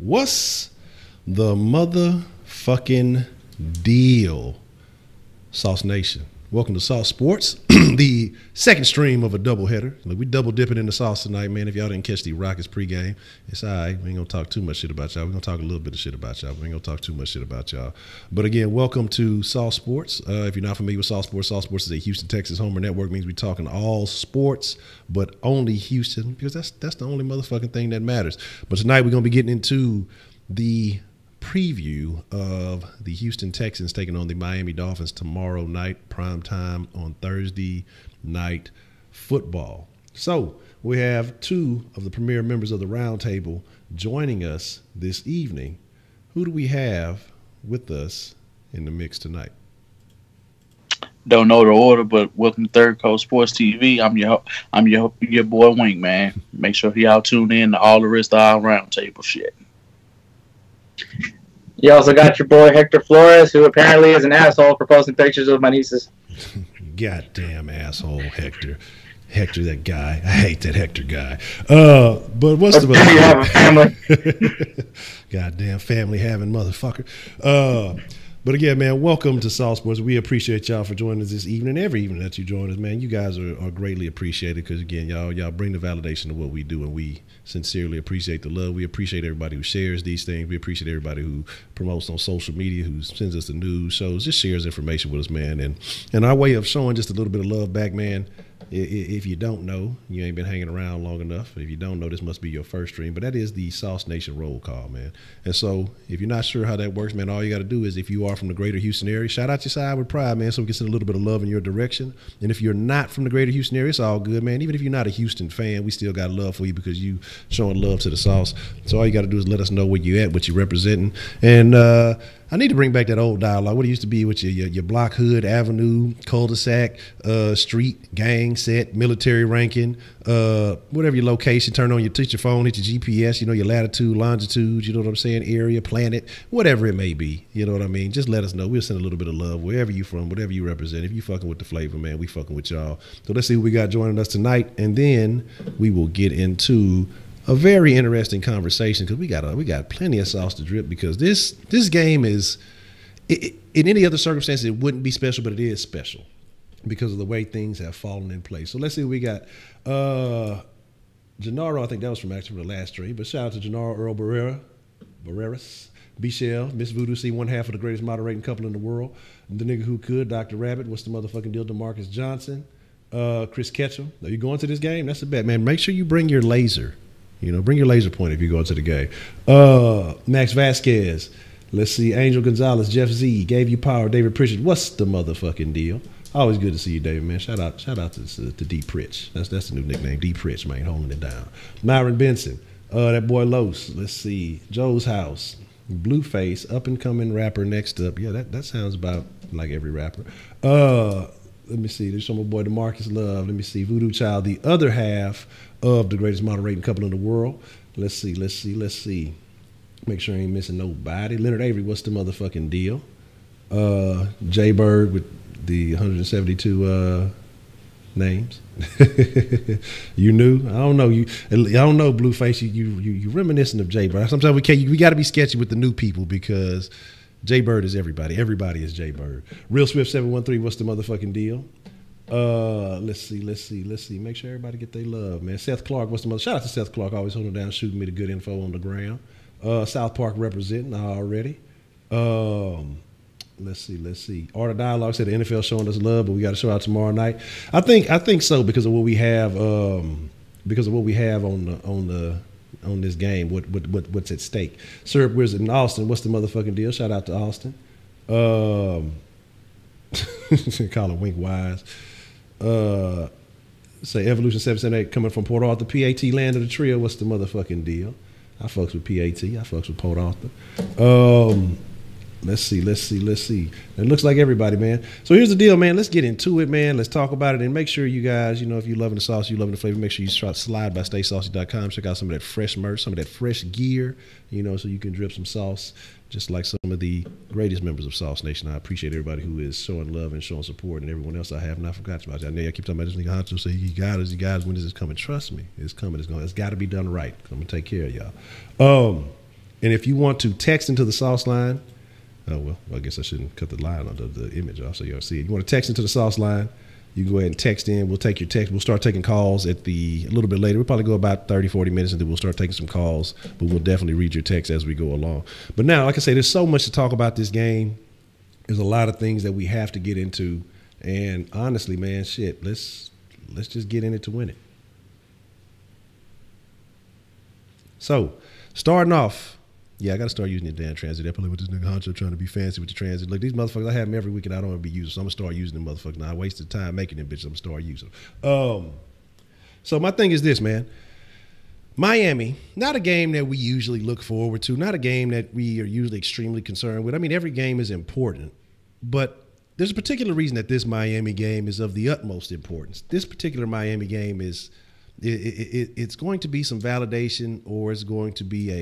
What's the motherfucking deal, Sauce Nation? Welcome to Sauce Sports, the second stream of a doubleheader. Look, we double dipping in the sauce tonight, man. If y'all didn't catch the Rockets pregame, it's all right. We ain't gonna talk too much shit about y'all. We're gonna talk a little bit of shit about y'all. We ain't gonna talk too much shit about y'all. But again, welcome to Sauce Sports. If you're not familiar with Sauce Sports is a Houston Texans homer network. Means we talking all sports, but only Houston, because that's the only motherfucking thing that matters. But tonight we're gonna be getting into the preview of the Houston Texans taking on the Miami Dolphins tomorrow night, prime time on Thursday night football. So we have two of the premier members of the roundtable joining us this evening. Who do we have with us in the mix tonight? Don't know the order, but welcome to Third Coast Sports TV. I'm your boy Wing, man. Make sure y'all tune in to all the rest of our roundtable shit. You also got your boy Hector Flores, who apparently is an asshole for posting pictures of my nieces. Goddamn asshole, Hector. Hector, that guy. I hate that Hector guy. But what's the you have a family? Goddamn family having motherfucker. But again, man, welcome to Sauce Sports. We appreciate y'all for joining us this evening. Every evening that you join us, man, you guys are greatly appreciated because, again, y'all bring the validation of what we do, and we sincerely appreciate the love. We appreciate everybody who shares these things. We appreciate everybody who promotes on social media, who sends us the news, shows, just shares information with us, man. And our way of showing just a little bit of love back, man, if you don't know, you ain't been hanging around long enough. If you don't know, this must be your first stream. But that is the Sauce Nation roll call, man. And so if you're not sure how that works, man, all you got to do is, if you are from the greater Houston area, shout out your side with pride, man, so we can send a little bit of love in your direction. And if you're not from the greater Houston area, it's all good, man. Even if you're not a Houston fan, we still got love for you because you showing love to the Sauce. So all you got to do is let us know where you at, what you're representing. And I need to bring back that old dialogue. What it used to be with your block, hood, avenue, cul-de-sac, street, gang, set, military ranking, whatever your location. Turn on your phone, hit your GPS, your latitude, longitude, you know what I'm saying, area, planet, whatever it may be. You know what I mean? Just let us know. We'll send a little bit of love wherever you from, whatever you represent. If you fucking with the flavor, man, we fucking with y'all. So let's see what we got joining us tonight, and then we will get into a very interesting conversation because we got plenty of sauce to drip, because this game is, in any other circumstances, it wouldn't be special, but it is special because of the way things have fallen in place. So let's see what we got. Gennaro, I think that was from actually the last stream, but shout out to Gennaro Earl Barreras, Bichelle, Miss Voodoo C, one half of the greatest moderating couple in the world, the nigga who could, Dr. Rabbit, what's the motherfucking deal, DeMarcus Johnson, Chris Ketchum. Are you going to this game? That's a bet, man. Make sure you bring your laser. Bring your laser point if you go into the game. Max Vasquez. Let's see. Angel Gonzalez, Jeff Z, Gave You Power, David Pritchett. What's the motherfucking deal? Always good to see you, David, man. Shout out to D Pritch. That's the new nickname, D Pritch, man, holding it down. Myron Benson. That boy Los. Let's see. Joe's House. Blueface, up and coming rapper next up. Yeah, that sounds about like every rapper. Let me see. There's my boy DeMarcus Love. Let me see. Voodoo Child, the other half of the greatest moderating couple in the world. Let's see. Make sure I ain't missing nobody. Leonard Avery, what's the motherfucking deal? Jay Bird with the 172 names. You knew? I don't know. I don't know, Blueface. You reminiscent of Jay Bird. Sometimes we got to be sketchy with the new people because Jay Bird is everybody. Everybody is Jay Bird. Real Swift 713, what's the motherfucking deal? Let's see. Make sure everybody get their love, man. Seth Clark, what's the mother? Shout out to Seth Clark, always holding down, shooting me the good info on the ground. South Park representing already. Let's see. Art of Dialogue said the NFL showing us love, but we got to show out tomorrow night. I think so because of what we have. Because of what we have on this game, what's at stake. Syrup Wizard in Austin, what's the motherfucking deal? Shout out to Austin. Call him Wink Wise. Say Evolution 778 coming from Port Arthur, PAT land of the trio. What's the motherfucking deal? I fucks with PAT. I fucks with Port Arthur. Let's see. It looks like everybody, man. So here's the deal, man. Let's get into it, man. Let's talk about it and make sure you guys, if you're loving the sauce, you're loving the flavor, make sure you slide by staysaucy.com. Check out some of that fresh merch, some of that fresh gear, so you can drip some sauce, just like some of the greatest members of Sauce Nation. I appreciate everybody who is showing love and showing support, and everyone else I have not forgot about. I know I keep talking about this nigga Honcho, say you guys, when this is coming, trust me, it's coming, it's got to be done right. I'm going to take care of y'all. And if you want to text into the sauce line, oh, well, I guess I shouldn't cut the line on the image off so y'all see it. You want to text into the sauce line, you can go ahead and text in. We'll take your text. We'll start taking calls a little bit later. We'll probably go about 30, 40 minutes, and then we'll start taking some calls. But we'll definitely read your text as we go along. But now, like I say, there's so much to talk about this game. There's a lot of things that we have to get into. And honestly, man, shit, let's just get in it to win it. So, starting off, yeah, I got to start using the damn transit. They're probably with this nigga Honcho trying to be fancy with the transit. Look, these motherfuckers, I have them every week and I don't want to be using, so I'm going to start using them motherfuckers. Now, I wasted time making them bitches. I'm going to start using them. So my thing is this, man. Miami, not a game that we usually look forward to, not a game that we are usually extremely concerned with. I mean, every game is important, but there's a particular reason that this Miami game is of the utmost importance. This particular Miami game is, it's going to be some validation, or it's going to be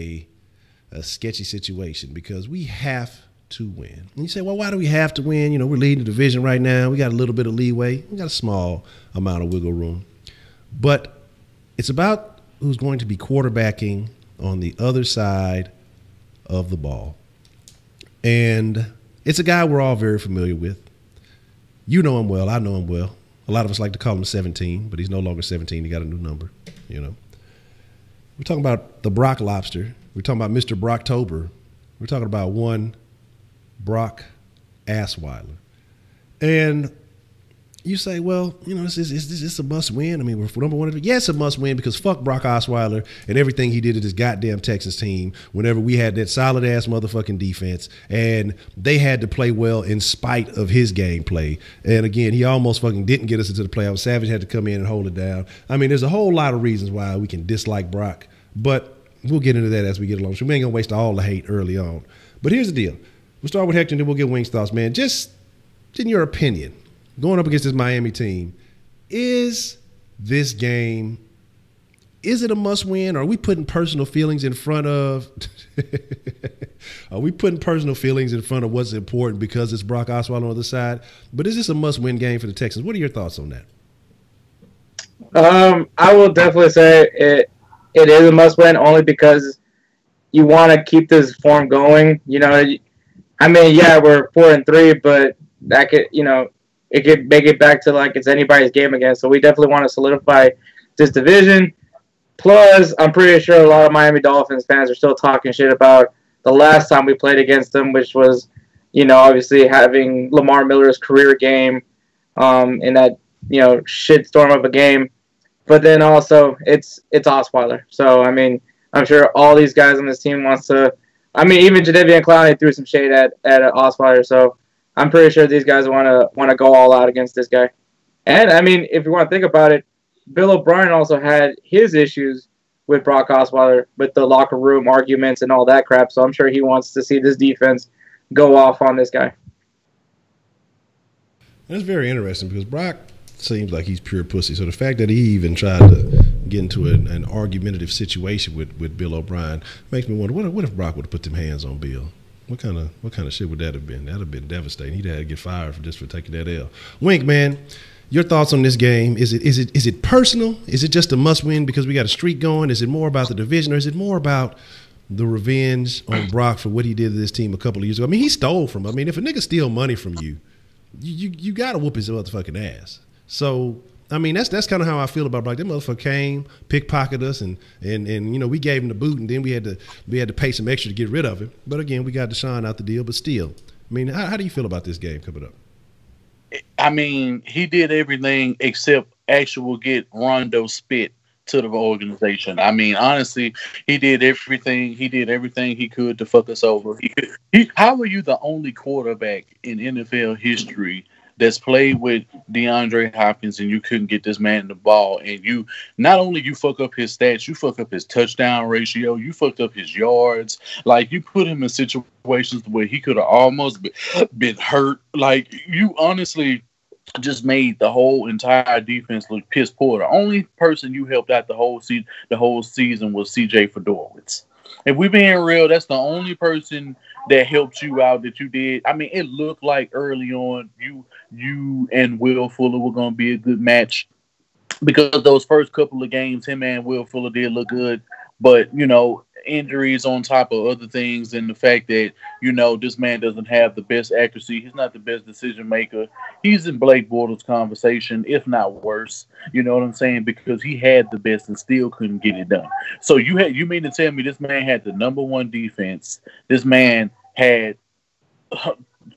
a sketchy situation, because we have to win. And you say, well, why do we have to win? You know, we're leading the division right now. We got a little bit of leeway. We got a small amount of wiggle room. But it's about who's going to be quarterbacking on the other side of the ball. And it's a guy we're all very familiar with. You know him well. I know him well. A lot of us like to call him 17, but he's no longer 17. He got a new number, you know. We're talking about the Brock Lobster. We're talking about Mr. Brocktober. We're talking about one Brock Osweiler. And you say, well, you know, is this a must win? I mean, we're number one. Yes, a must win, because fuck Brock Osweiler and everything he did to this goddamn Texans team whenever we had that solid ass motherfucking defense, and they had to play well in spite of his gameplay. And again, he almost fucking didn't get us into the playoffs. Savage had to come in and hold it down. I mean, there's a whole lot of reasons why we can dislike Brock, but we'll get into that as we get along. So we ain't gonna waste all the hate early on. But here's the deal. We'll start with Hector and then we'll get Wing's thoughts, man. Just in your opinion, going up against this Miami team, is this game, is it a must win? Or are we putting personal feelings in front of what's important because it's Brock Osweiler on the other side? But is this a must win game for the Texans? What are your thoughts on that? I will definitely say it is a must win, only because you want to keep this form going. You know, I mean, yeah, we're 4-3, but that could, you know, it could make it back to like it's anybody's game again. So we definitely want to solidify this division. Plus, I'm pretty sure a lot of Miami Dolphins fans are still talking shit about the last time we played against them, which was, you know, obviously having Lamar Miller's career game in that, you know, shitstorm of a game. But then also, it's Osweiler. So, I mean, I'm sure all these guys on this team wants to. I mean, even Jadeveon Clowney threw some shade at Osweiler. So, I'm pretty sure these guys want to go all out against this guy. And I mean, if you want to think about it, Bill O'Brien also had his issues with Brock Osweiler, with the locker room arguments and all that crap. So I'm sure he wants to see this defense go off on this guy. That's very interesting, because Brock seems like he's pure pussy. So the fact that he even tried to get into an argumentative situation with Bill O'Brien makes me wonder, what if Brock would have put them hands on Bill? What kind of shit would that have been? That would have been devastating. He'd have to get fired for taking that L. Wink, man, your thoughts on this game? Is it personal? Is it just a must win because we got a streak going? Is it more about the division, or is it more about the revenge on Brock for what he did to this team a couple of years ago? I mean, he stole from him. I mean, if a nigga steal money from you, you got to whoop his motherfucking ass. So, I mean, that's kind of how I feel about Brock. That motherfucker came, pickpocketed us, and you know, we gave him the boot, and then we had to pay some extra to get rid of him. But again, we got Deshaun out the deal. But still, I mean, how do you feel about this game coming up? I mean, he did everything except actually get Rondo spit to the organization. I mean, honestly, he did everything. He did everything he could to fuck us over. How are you the only quarterback in NFL history that's played with DeAndre Hopkins and you couldn't get this man the ball? And you not only you fuck up his stats, you fuck up his touchdown ratio, you fucked up his yards. Like, you put him in situations where he could have almost been hurt. Like, you honestly just made the whole entire defense look piss poor. The only person you helped out the whole season was CJ Fedorowicz. If we're being real, that's the only person that helped you out that you did. I mean, it looked like early on you and Will Fuller were going to be a good match, because those first couple of games, him and Will Fuller did look good. But, you know, injuries on top of other things, and the fact that, you know, this man doesn't have the best accuracy. He's not the best decision maker. He's in Blake Bortles conversation, if not worse. You know what I'm saying? Because he had the best and still couldn't get it done. So you mean to tell me this man had the number one defense? This man had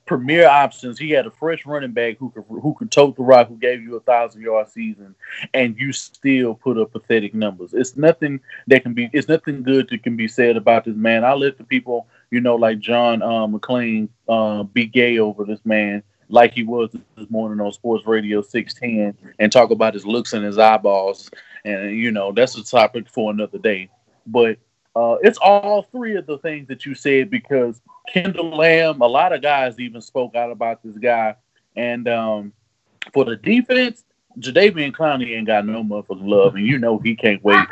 premier options. He had a fresh running back who could tote the rock, who gave you 1,000-yard season, and you still put up pathetic numbers. It's nothing good that can be said about this man. I let the people, you know, like John McClain, be gay over this man, like he was this morning on Sports Radio 610, and talk about his looks and his eyeballs, and you know that's a topic for another day. But it's all three of the things that you said, because Kendall Lamb, a lot of guys even spoke out about this guy. And for the defense, Jadeveon Clowney ain't got no motherfucking love, and you know he can't wait.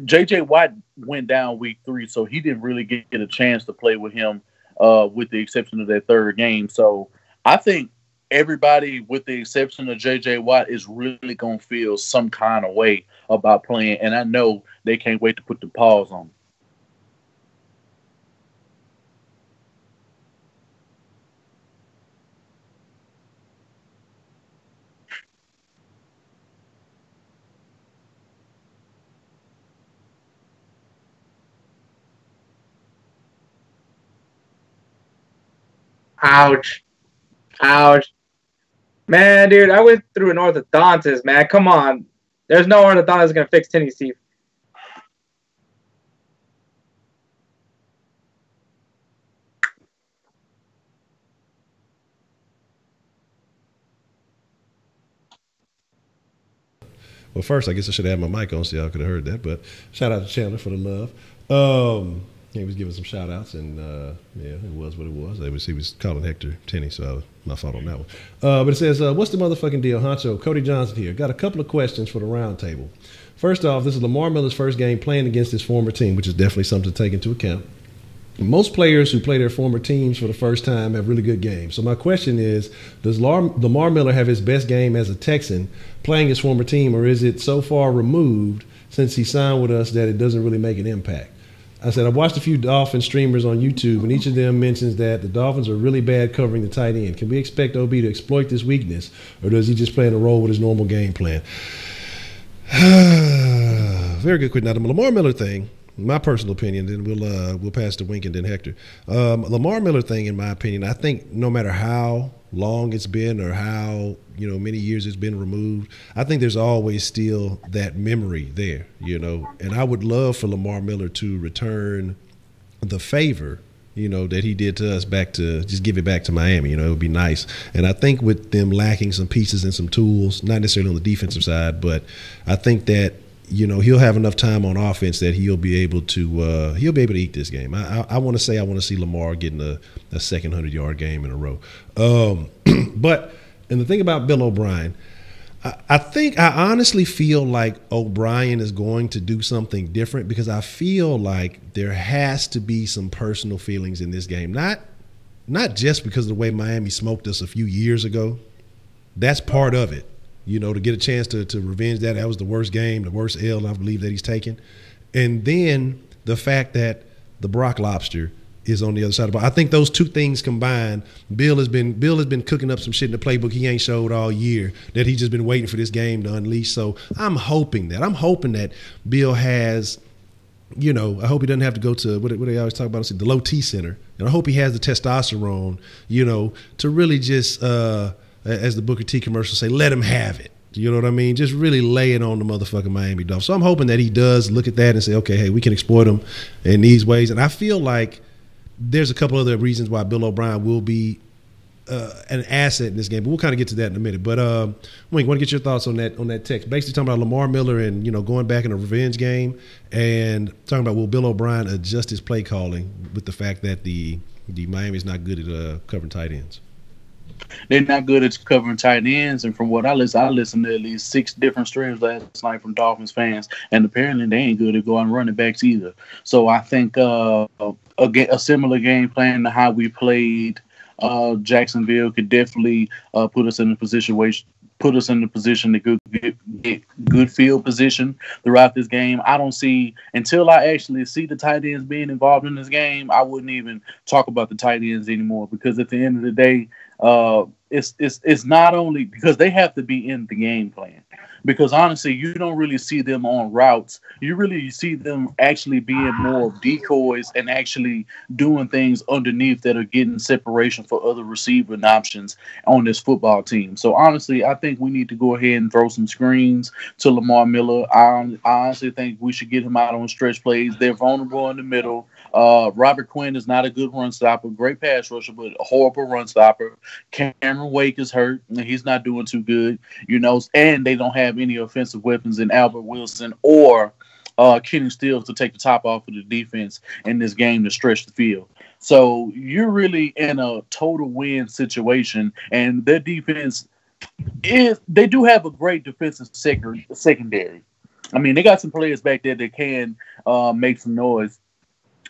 J.J. Watt went down week 3, so he didn't really get a chance to play with him, with the exception of that third game. So I think everybody, with the exception of J.J. Watt, is really going to feel some kind of way about playing, and I know they can't wait to put the pause on him. Ouch. Ouch. Man, dude, I went through an orthodontist, man. Come on. There's no orthodontist going to fix Tenny's teeth. Well, first, I guess I should have had my mic on so y'all could have heard that. But shout out to Chandler for the love. He was giving some shout outs, and yeah, it was what it was. He was calling Hector Tenney, so my fault on that one. But it says, what's the motherfucking deal? Honcho, Cody Johnson here. Got a couple of questions for the round table. First off, this is Lamar Miller's first game playing against his former team, which is definitely something to take into account. Most players who play their former teams for the first time have really good games. So my question is, does Lamar Miller have his best game as a Texan playing his former team, or is it so far removed since he signed with us that it doesn't really make an impact? I said, I've watched a few Dolphin streamers on YouTube, and each of them mentions that the Dolphins are really bad covering the tight end. Can we expect OB to exploit this weakness, or does he just play in a role with his normal game plan? Very good question. Now, the Lamar Miller thing, my personal opinion, then we'll pass to Wink and then Hector. Lamar Miller thing, in my opinion, I think no matter how long it's been or how many years it's been removed, I think there's always still that memory there, and I would love for Lamar Miller to return the favor that he did to us, back to just give it back to Miami. It would be nice. And I think with them lacking some pieces and some tools, not necessarily on the defensive side, but I think that he'll have enough time on offense that he'll be able to eat this game. I want to say I want to see Lamar getting a second 100-yard game in a row. But the thing about Bill O'Brien, I honestly feel like O'Brien is going to do something different, because I feel like there has to be some personal feelings in this game. Not just because of the way Miami smoked us a few years ago. That's part of it. To get a chance to revenge that. That was the worst game, the worst L I believe that he's taken. And then the fact that the Brock Lobster is on the other side of the ball. I think those two things combined, Bill has been cooking up some shit in the playbook he ain't showed all year, that he's just been waiting for this game to unleash. So I'm hoping that Bill has, I hope he doesn't have to go to what they always talk about, the low T center. And I hope he has the testosterone, to really just as the Booker T commercials say, let him have it. You know what I mean? Just really lay it on the motherfucking Miami Dolphins. So I'm hoping that he does look at that and say, okay, hey, we can exploit him in these ways. And I feel like there's a couple other reasons why Bill O'Brien will be an asset in this game, but we'll kind of get to that in a minute. But Wink, want to get your thoughts on that text. Basically talking about Lamar Miller and going back in a revenge game, and talking about will Bill O'Brien adjust his play calling with the fact that the Miami is not good at covering tight ends. They're not good at covering tight ends, and from what I listened to at least 6 different streams last night from Dolphins fans, and apparently they ain't good at going running backs either. So I think a similar game plan to how we played Jacksonville could definitely put us in a put us in the position to get good field position throughout this game. I don't see, until I actually see the tight ends being involved in this game, I wouldn't even talk about the tight ends anymore, because at the end of the day, it's not only because they have to be in the game plan. Because honestly, you don't really see them on routes. You really see them actually being more of decoys and actually doing things underneath that are getting separation for other receiving options on this football team. So honestly, I think we need to go ahead and throw some screens to Lamar Miller. I honestly think we should get him out on stretch plays. They're vulnerable in the middle. Robert Quinn is not a good run stopper, great pass rusher, but a horrible run stopper. Cameron Wake is hurt, and he's not doing too good, and they don't have any offensive weapons in Albert Wilson or Kenny Stills to take the top off of the defense in this game to stretch the field. So you're really in a total win situation, and their defense they do have a great defensive secondary. I mean, they got some players back there that can make some noise.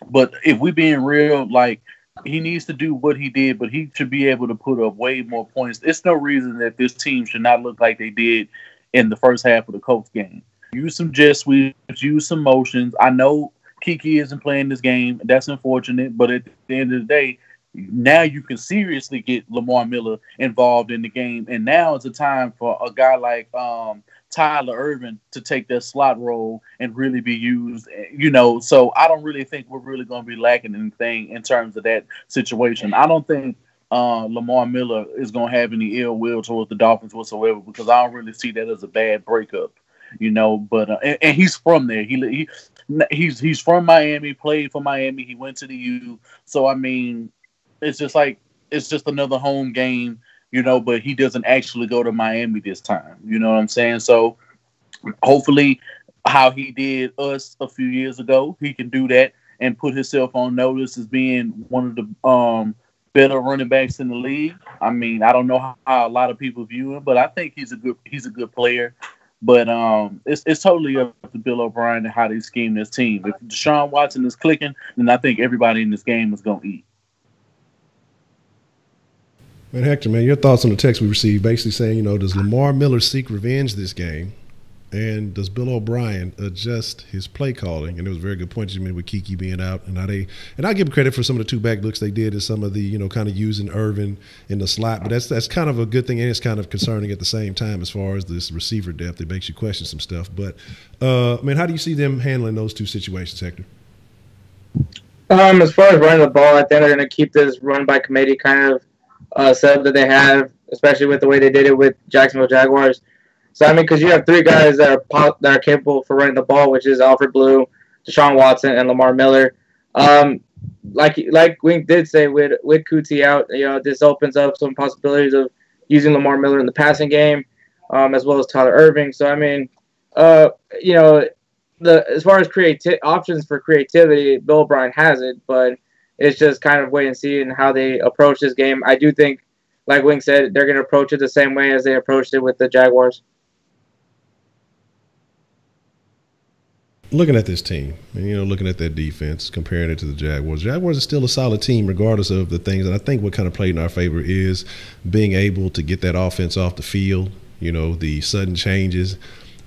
But if we being real, like, he needs to do what he did, but he should be able to put up way more points. There's no reason that this team should not look like they did in the first half of the Colts game. Use some jet sweeps, use some motions. I know Kiki isn't playing this game. That's unfortunate, but at the end of the day, now you can seriously get Lamar Miller involved in the game. And now it's a time for a guy like Tyler Ervin to take that slot role and really be used, So I don't really think we're really going to be lacking anything in terms of that situation. I don't think Lamar Miller is going to have any ill will towards the Dolphins whatsoever, because I don't really see that as a bad breakup, But and he's from there. He's from Miami, played for Miami. He went to the U. So I mean, it's just another home game. But he doesn't actually go to Miami this time. You know what I'm saying? So hopefully how he did us a few years ago, he can do that and put himself on notice as being one of the better running backs in the league. I mean, I don't know how a lot of people view him, but I think he's a good player. But it's totally up to Bill O'Brien and how they scheme this team. If Deshaun Watson is clicking, then I think everybody in this game is going to eat. Man, Hector, man, your thoughts on the text we received, basically saying, does Lamar Miller seek revenge this game, and does Bill O'Brien adjust his play calling? And it was a very good point you made with Kiki being out, and I give him credit for some of the two back looks they did, and some of the kind of using Irvin in the slot. But that's kind of a good thing, and it's kind of concerning at the same time as far as this receiver depth. It makes you question some stuff. But man, how do you see them handling those two situations, Hector? As far as running the ball, I think they're going to keep this run by committee kind of setup that they have, especially with the way they did it with Jacksonville Jaguars. So, I mean, because you have three guys that are capable for running the ball, which is Alfred Blue, Deshaun Watson, and Lamar Miller. Like Wink did say, with Kuti out, this opens up some possibilities of using Lamar Miller in the passing game, as well as Tyler Irving. So, I mean, as far as options for creativity, Bill O'Brien has it, but it's just kind of wait and see and how they approach this game. I do think, like Wink said, they're going to approach it the same way as they approached it with the Jaguars. Looking at this team, and looking at their defense, comparing it to the Jaguars. Jaguars are still a solid team, regardless of the things. And I think what kind of played in our favor is being able to get that offense off the field. The sudden changes.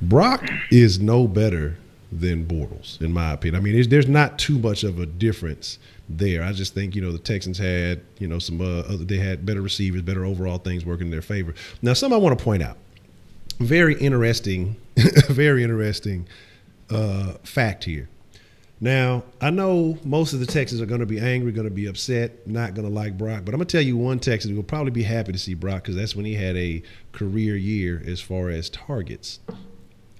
Brock is no better than Bortles, in my opinion. I mean, there's not too much of a difference there. I just think, the Texans had, some they had better receivers, better overall things working in their favor. Now, something I want to point out, very interesting fact here. Now, I know most of the Texans are going to be angry, going to be upset, not going to like Brock, but I'm going to tell you one Texan who will probably be happy to see Brock, because that's when he had a career year as far as targets.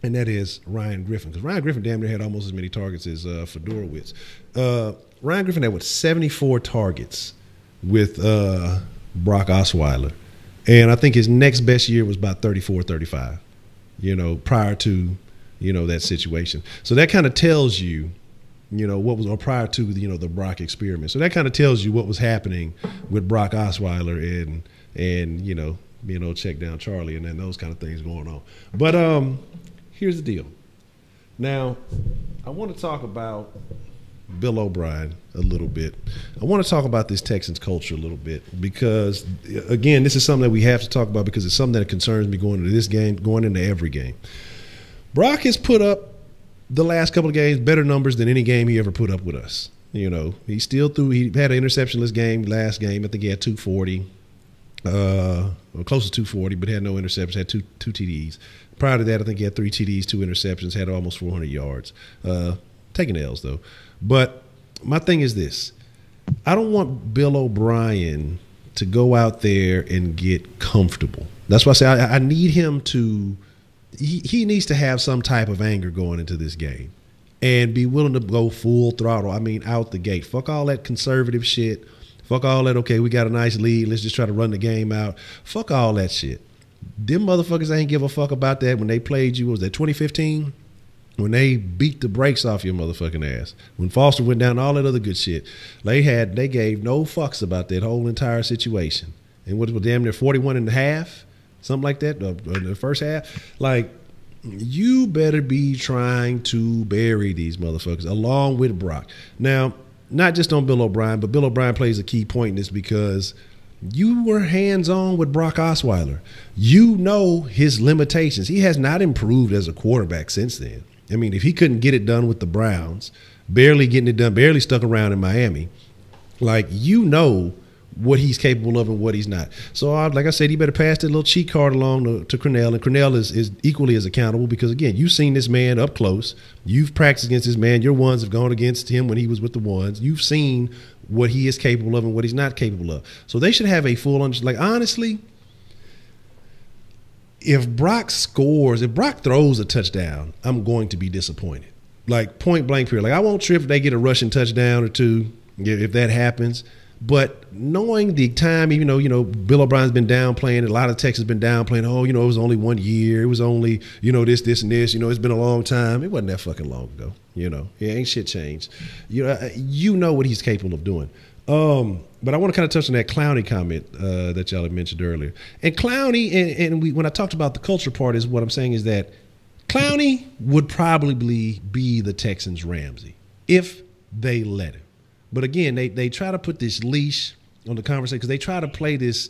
And that is Ryan Griffin, because Ryan Griffin damn near had almost as many targets as Fedorowicz. Ryan Griffin had 74 targets with Brock Osweiler, and I think his next best year was about 34, 35. Prior to that situation. So that kind of tells you, what was, or prior to the Brock experiment. So that kind of tells you what was happening with Brock Osweiler and check down Charlie and then those kind of things going on. But here's the deal. Now, I want to talk about Bill O'Brien a little bit. I want to talk about this Texans culture a little bit because, again, this is something that we have to talk about because it's something that concerns me going into this game, going into every game. Brock has put up the last couple of games better numbers than any game he ever put up with us. You know, he still threw. He had an interceptionless game last game. I think he had 240, or close to 240, but had no interceptions. Had two TDs. Prior to that, I think he had 3 TDs, 2 interceptions. Had almost 400 yards. Taking L's though. But my thing is this: I don't want Bill O'Brien to go out there and get comfortable. That's why I say I need him to. He needs to have some type of anger going into this game and be willing to go full throttle. I mean, out the gate. Fuck all that conservative shit. Fuck all that, okay, we got a nice lead. Let's just try to run the game out. Fuck all that shit. Them motherfuckers ain't give a fuck about that when they played you. What was that, 2015? When they beat the brakes off your motherfucking ass. When Foster went down, all that other good shit. They gave no fucks about that whole entire situation. And what was damn near 41 and a half? Something like that, in the first half. Like, you better be trying to bury these motherfuckers along with Brock. Now, not just on Bill O'Brien, but Bill O'Brien plays a key point in this because you were hands-on with Brock Osweiler. You know his limitations. He has not improved as a quarterback since then. I mean, if he couldn't get it done with the Browns, barely getting it done, barely stuck around in Miami, like, you know what he's capable of and what he's not. So, like I said, he better pass that little cheat card along to Cornell, and Cornell is equally as accountable because, again, you've seen this man up close. You've practiced against this man. Your ones have gone against him when he was with the ones. You've seen what he is capable of and what he's not capable of. So they should have a full understanding. Like, honestly, if Brock throws a touchdown, I'm going to be disappointed. Like, point blank period. Like, I won't trip if they get a rushing touchdown or two, if that happens. But knowing the time, even though, Bill O'Brien's been downplaying it, a lot of Texans been downplaying, it was only 1 year. It was only, this and this. It's been a long time. It wasn't that fucking long ago. It ain't shit changed. You know what he's capable of doing. But I want to kind of touch on that Clowney comment that y'all had mentioned earlier. And Clowney, and when I talked about the culture part, is what I'm saying is that Clowney would probably be the Texans' Ramsey if they let him. But again, they try to put this leash on the conversation because they try to play this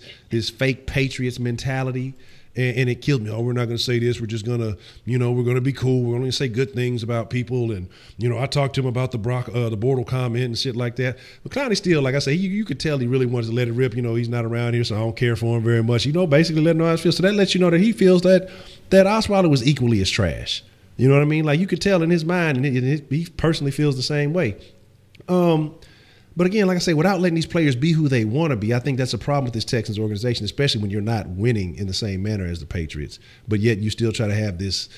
fake Patriots mentality, and it killed me. Oh, we're not going to say this. We're just going to, we're going to be cool. We're going to say good things about people. And, I talked to him about the Bortle comment and shit like that. But Clowney still, like I say, you could tell he really wants to let it rip. He's not around here, so I don't care for him very much. Basically letting him know how he feels. So that lets you know that he feels that Osweiler was equally as trash. You know what I mean? Like, you could tell in his mind, and he personally feels the same way. But again, like I say, without letting these players be who they want to be, I think that's a problem with this Texans organization, especially when you're not winning in the same manner as the Patriots. But yet you still try to have this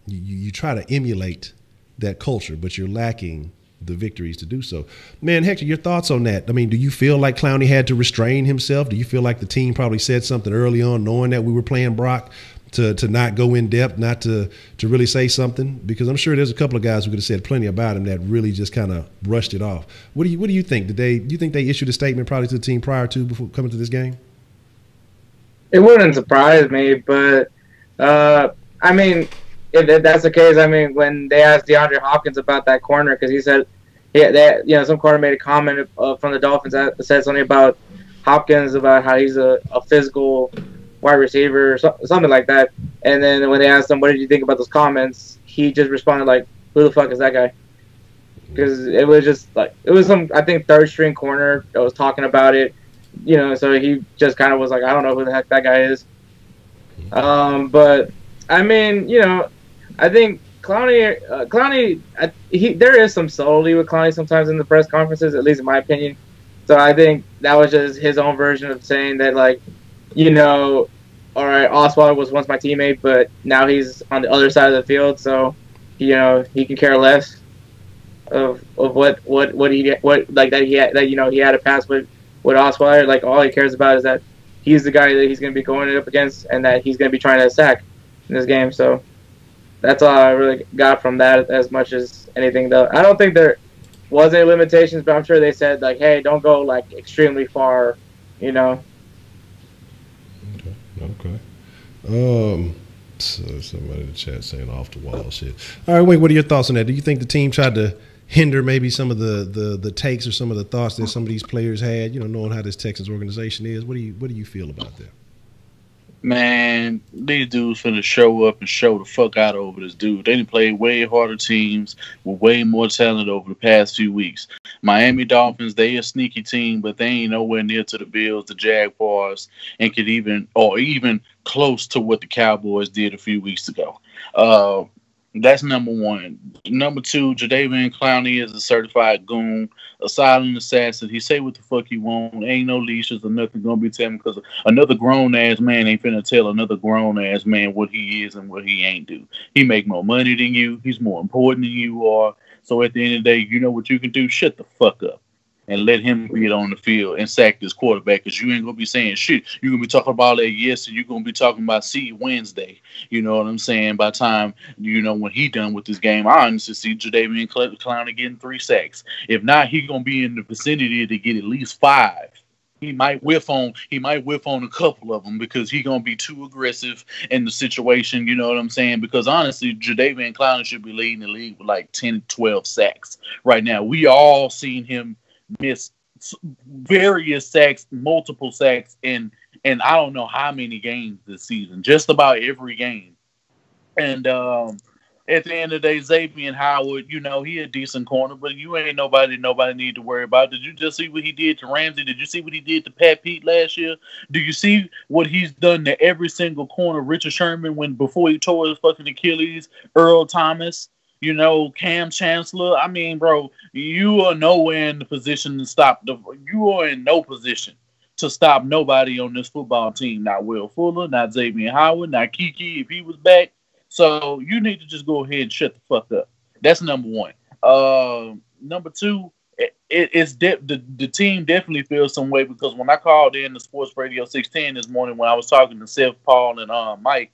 you try to emulate that culture, but you're lacking the victories to do so. Man, Hector, your thoughts on that? I mean, do you feel like Clowney had to restrain himself? Do you feel like the team probably said something early on, knowing that we were playing Brock, to not go in depth, not to really say something? Because I'm sure there's a couple of guys who could have said plenty about him that really just kind of brushed it off. What do you think? Do you think they issued a statement probably to the team before coming to this game? It wouldn't surprise me, but I mean, if that's the case, I mean, when they asked DeAndre Hopkins about that corner, because he said, some corner made a comment from the Dolphins that said something about Hopkins, about how he's a physical wide receiver or something like that. And then when they asked him, what did you think about those comments, he just responded like, who the fuck is that guy? Because it was just like, it was some, I think, third string corner that was talking about it, so he just kind of was like, I don't know who the heck that guy is. But I mean, I think Clowney, there is some subtlety with Clowney sometimes in the press conferences, at least in my opinion. So I think that was just his own version of saying that, like, all right, Osweiler was once my teammate, but now he's on the other side of the field, so he can care less of what he had a pass with Osweiler. Like, all he cares about is that he's the guy that he's going to be going up against, and that he's going to be trying to sack in this game. So that's all I really got from that, as much as anything. Though I don't think there was any limitations, but I'm sure they said, like, hey, don't go like extremely far, Okay. So somebody in the chat saying off the wall shit. All right, wait, what are your thoughts on that? Do you think the team tried to hinder maybe some of the takes or some of the thoughts that some of these players had, you know, knowing how this Texans organization is? What do you feel about that? Man, these dudes finna show up and show the fuck out over this dude. They done played way harder teams with way more talent over the past few weeks. Miami Dolphins, they a sneaky team, but they ain't nowhere near to the Bills, the Jaguars, and could even close to what the Cowboys did a few weeks ago. That's number one. Number two, Jadeveon Clowney is a certified goon, a silent assassin. He say what the fuck he want. Ain't no leashes or nothing gonna be telling because another grown ass man ain't finna tell another grown ass man what he is and what he ain't do. He make more money than you. He's more important than you are. So at the end of the day, you know what you can do? Shut the fuck up and let him get on the field and sack this quarterback, because you ain't going to be saying shit. You're going to be talking about that yes, and you're going to be talking about see Wednesday. You know what I'm saying? By the time, you know, when he done with this game, I honestly see Jadeveon Clowney getting 3 sacks. If not, he going to be in the vicinity to get at least 5. He might whiff on a couple of them because he going to be too aggressive in the situation, you know what I'm saying? Because honestly, Jadeveon Clowney should be leading the league with like 10, 12 sacks right now. We all seen him miss various sacks, multiple sacks in I don't know how many games this season, just about every game. And at the end of the day, Xavier Howard, you know, he a decent corner, but you ain't nobody need to worry about. Did you just see what he did to Ramsey? Did you see what he did to Pat Pete last year? Do you see what he's done to every single corner? Richard Sherman, before he tore his fucking Achilles, Earl Thomas, you know, Cam Chancellor. I mean, bro, you are nowhere in the position to stop. You are in no position to stop nobody on this football team. Not Will Fuller, not Xavier Howard, not Kiki if he was back. So you need to just go ahead and shut the fuck up. That's number one. Number two, the team definitely feels some way, because when I called in the Sports Radio 610 this morning when I was talking to Seth, Paul, and Mike,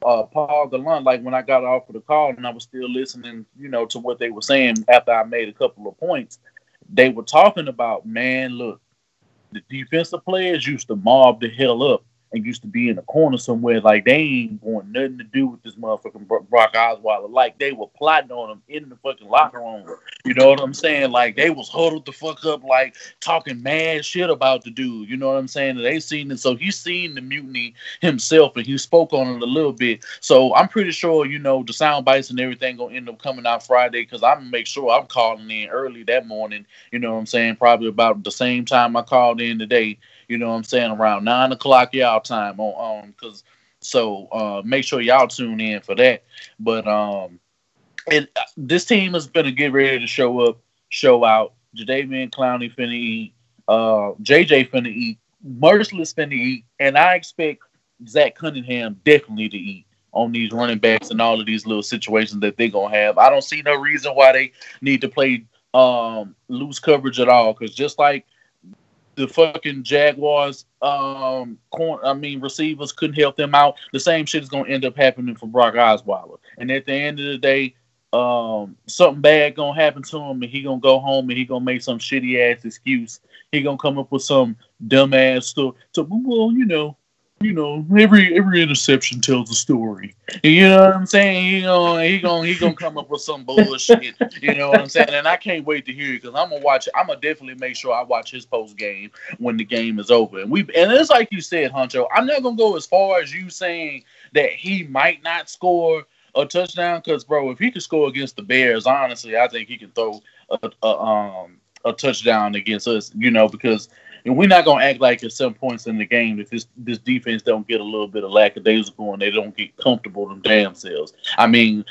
Paul Gallant, like when I got off of the call and I was still listening, you know, to what they were saying after I made a couple of points, they were talking about, man, look, the defensive players used to mob the hell up and used to be in a corner somewhere like they ain't want nothing to do with this motherfucking Brock Osweiler. Like they were plotting on him in the fucking locker room. You know what I'm saying? Like they was huddled the fuck up, like talking mad shit about the dude. You know what I'm saying? And they seen it. So he's seen the mutiny himself and he spoke on it a little bit. So I'm pretty sure, you know, the sound bites and everything gonna end up coming out Friday, because I'm gonna make sure I'm calling in early that morning. You know what I'm saying? Probably about the same time I called in today. You know what I'm saying? Around 9 o'clock y'all time on because so make sure y'all tune in for that. But this team is gonna get ready to show up, show out. Jadeveon Clowney finna eat, JJ finna eat, Merciless finna eat, and I expect Zach Cunningham definitely to eat on these running backs and all of these little situations that they're gonna have. I don't see no reason why they need to play loose coverage at all, because just like the fucking Jaguars receivers couldn't help them out, the same shit is going to end up happening for Brock Osweiler. And at the end of the day, something bad going to happen to him, and he going to go home and he going to make some shitty ass excuse. He going to come up with some dumb ass stuff. So, well, you know, every interception tells a story. You know what I'm saying? He gonna come up with some bullshit. You know what I'm saying? And I can't wait to hear it, because I'm gonna watch it. I'm gonna definitely make sure I watch his post game when the game is over. And it's like you said, Honcho. I'm not gonna go as far as you saying that he might not score a touchdown, because bro, if he could score against the Bears, honestly, I think he can throw a touchdown against us. You know, because. And we're not gonna act like at some points in the game if this defense don't get a little bit of lackadaisical and they don't get comfortable them damn selves. I mean,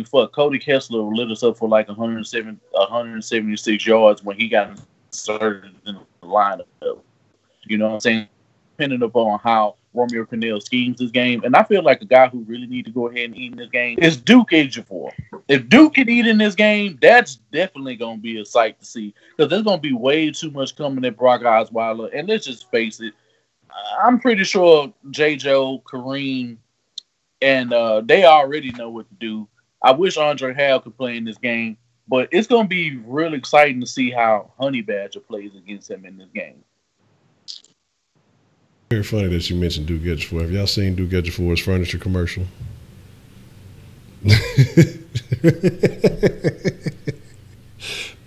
fuck, Cody Kessler lit us up for like 176 yards when he got inserted in the lineup. You know what I'm saying? Depending upon how Romeo Crennel schemes this game, and I feel like a guy who really need to go ahead and eat in this game is Duke Ejiofor. If Duke can eat in this game, that's definitely going to be a sight to see, because there's going to be way too much coming at Brock Osweiler. And let's just face it, I'm pretty sure J.J., Kareem, and they already know what to do. I wish Andre Hale could play in this game, but it's going to be really exciting to see how Honey Badger plays against him in this game. Very funny that you mentioned Duke Ejiofor. Have y'all seen Duke Ejiofor's furniture commercial?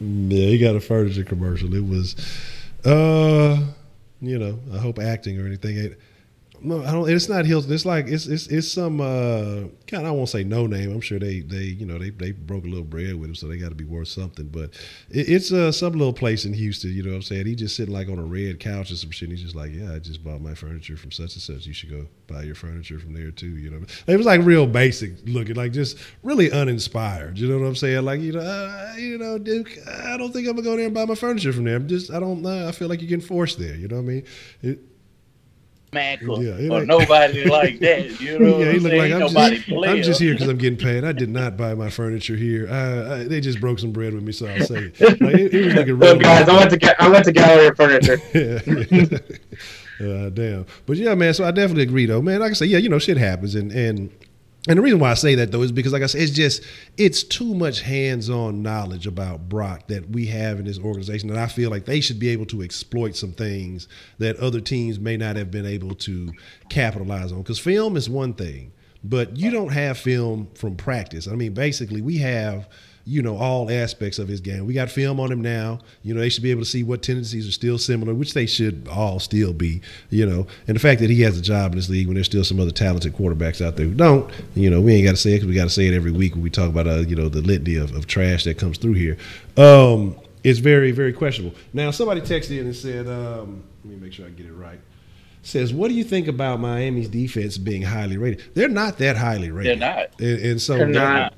Yeah, he got a furniture commercial. It was, I hope acting or anything. No, I don't. It's not Hilton. It's like it's some kind. I won't say no name. I'm sure they broke a little bread with him, so they got to be worth something. But it's some little place in Houston. You know what I'm saying? He just sitting like on a red couch or some shit. And he's just like, yeah, I just bought my furniture from such and such. You should go buy your furniture from there too. You know, it was like real basic looking, like just really uninspired. You know what I'm saying? Like Duke, I don't think I'm gonna go there and buy my furniture from there. I don't know. I feel like you're getting forced there. You know what I mean? Or nobody like that. You know what I'm saying? I'm just here because I'm getting paid. I did not buy my furniture here. They just broke some bread with me, so I'll say it. Like, it was like a real guys, I went to Gallery of Furniture. Damn. But yeah, man, so I definitely agree though. Man, like I say, shit happens and the reason why I say that, though, is because, like I said, it's too much hands-on knowledge about Brock that we have in this organization, and I feel like they should be able to exploit some things that other teams may not have been able to capitalize on. Because film is one thing, but you don't have film from practice. I mean, basically, we have all aspects of his game. We got film on him now. They should be able to see what tendencies are still similar, which they should all still be, and the fact that he has a job in this league when there's still some other talented quarterbacks out there who don't, we ain't got to say it because we got to say it every week when we talk about, the litany of trash that comes through here. It's very, very questionable. Now, somebody texted in and said, let me make sure I get it right. Says, what do you think about Miami's defense being highly rated? They're not that highly rated. They're not. And so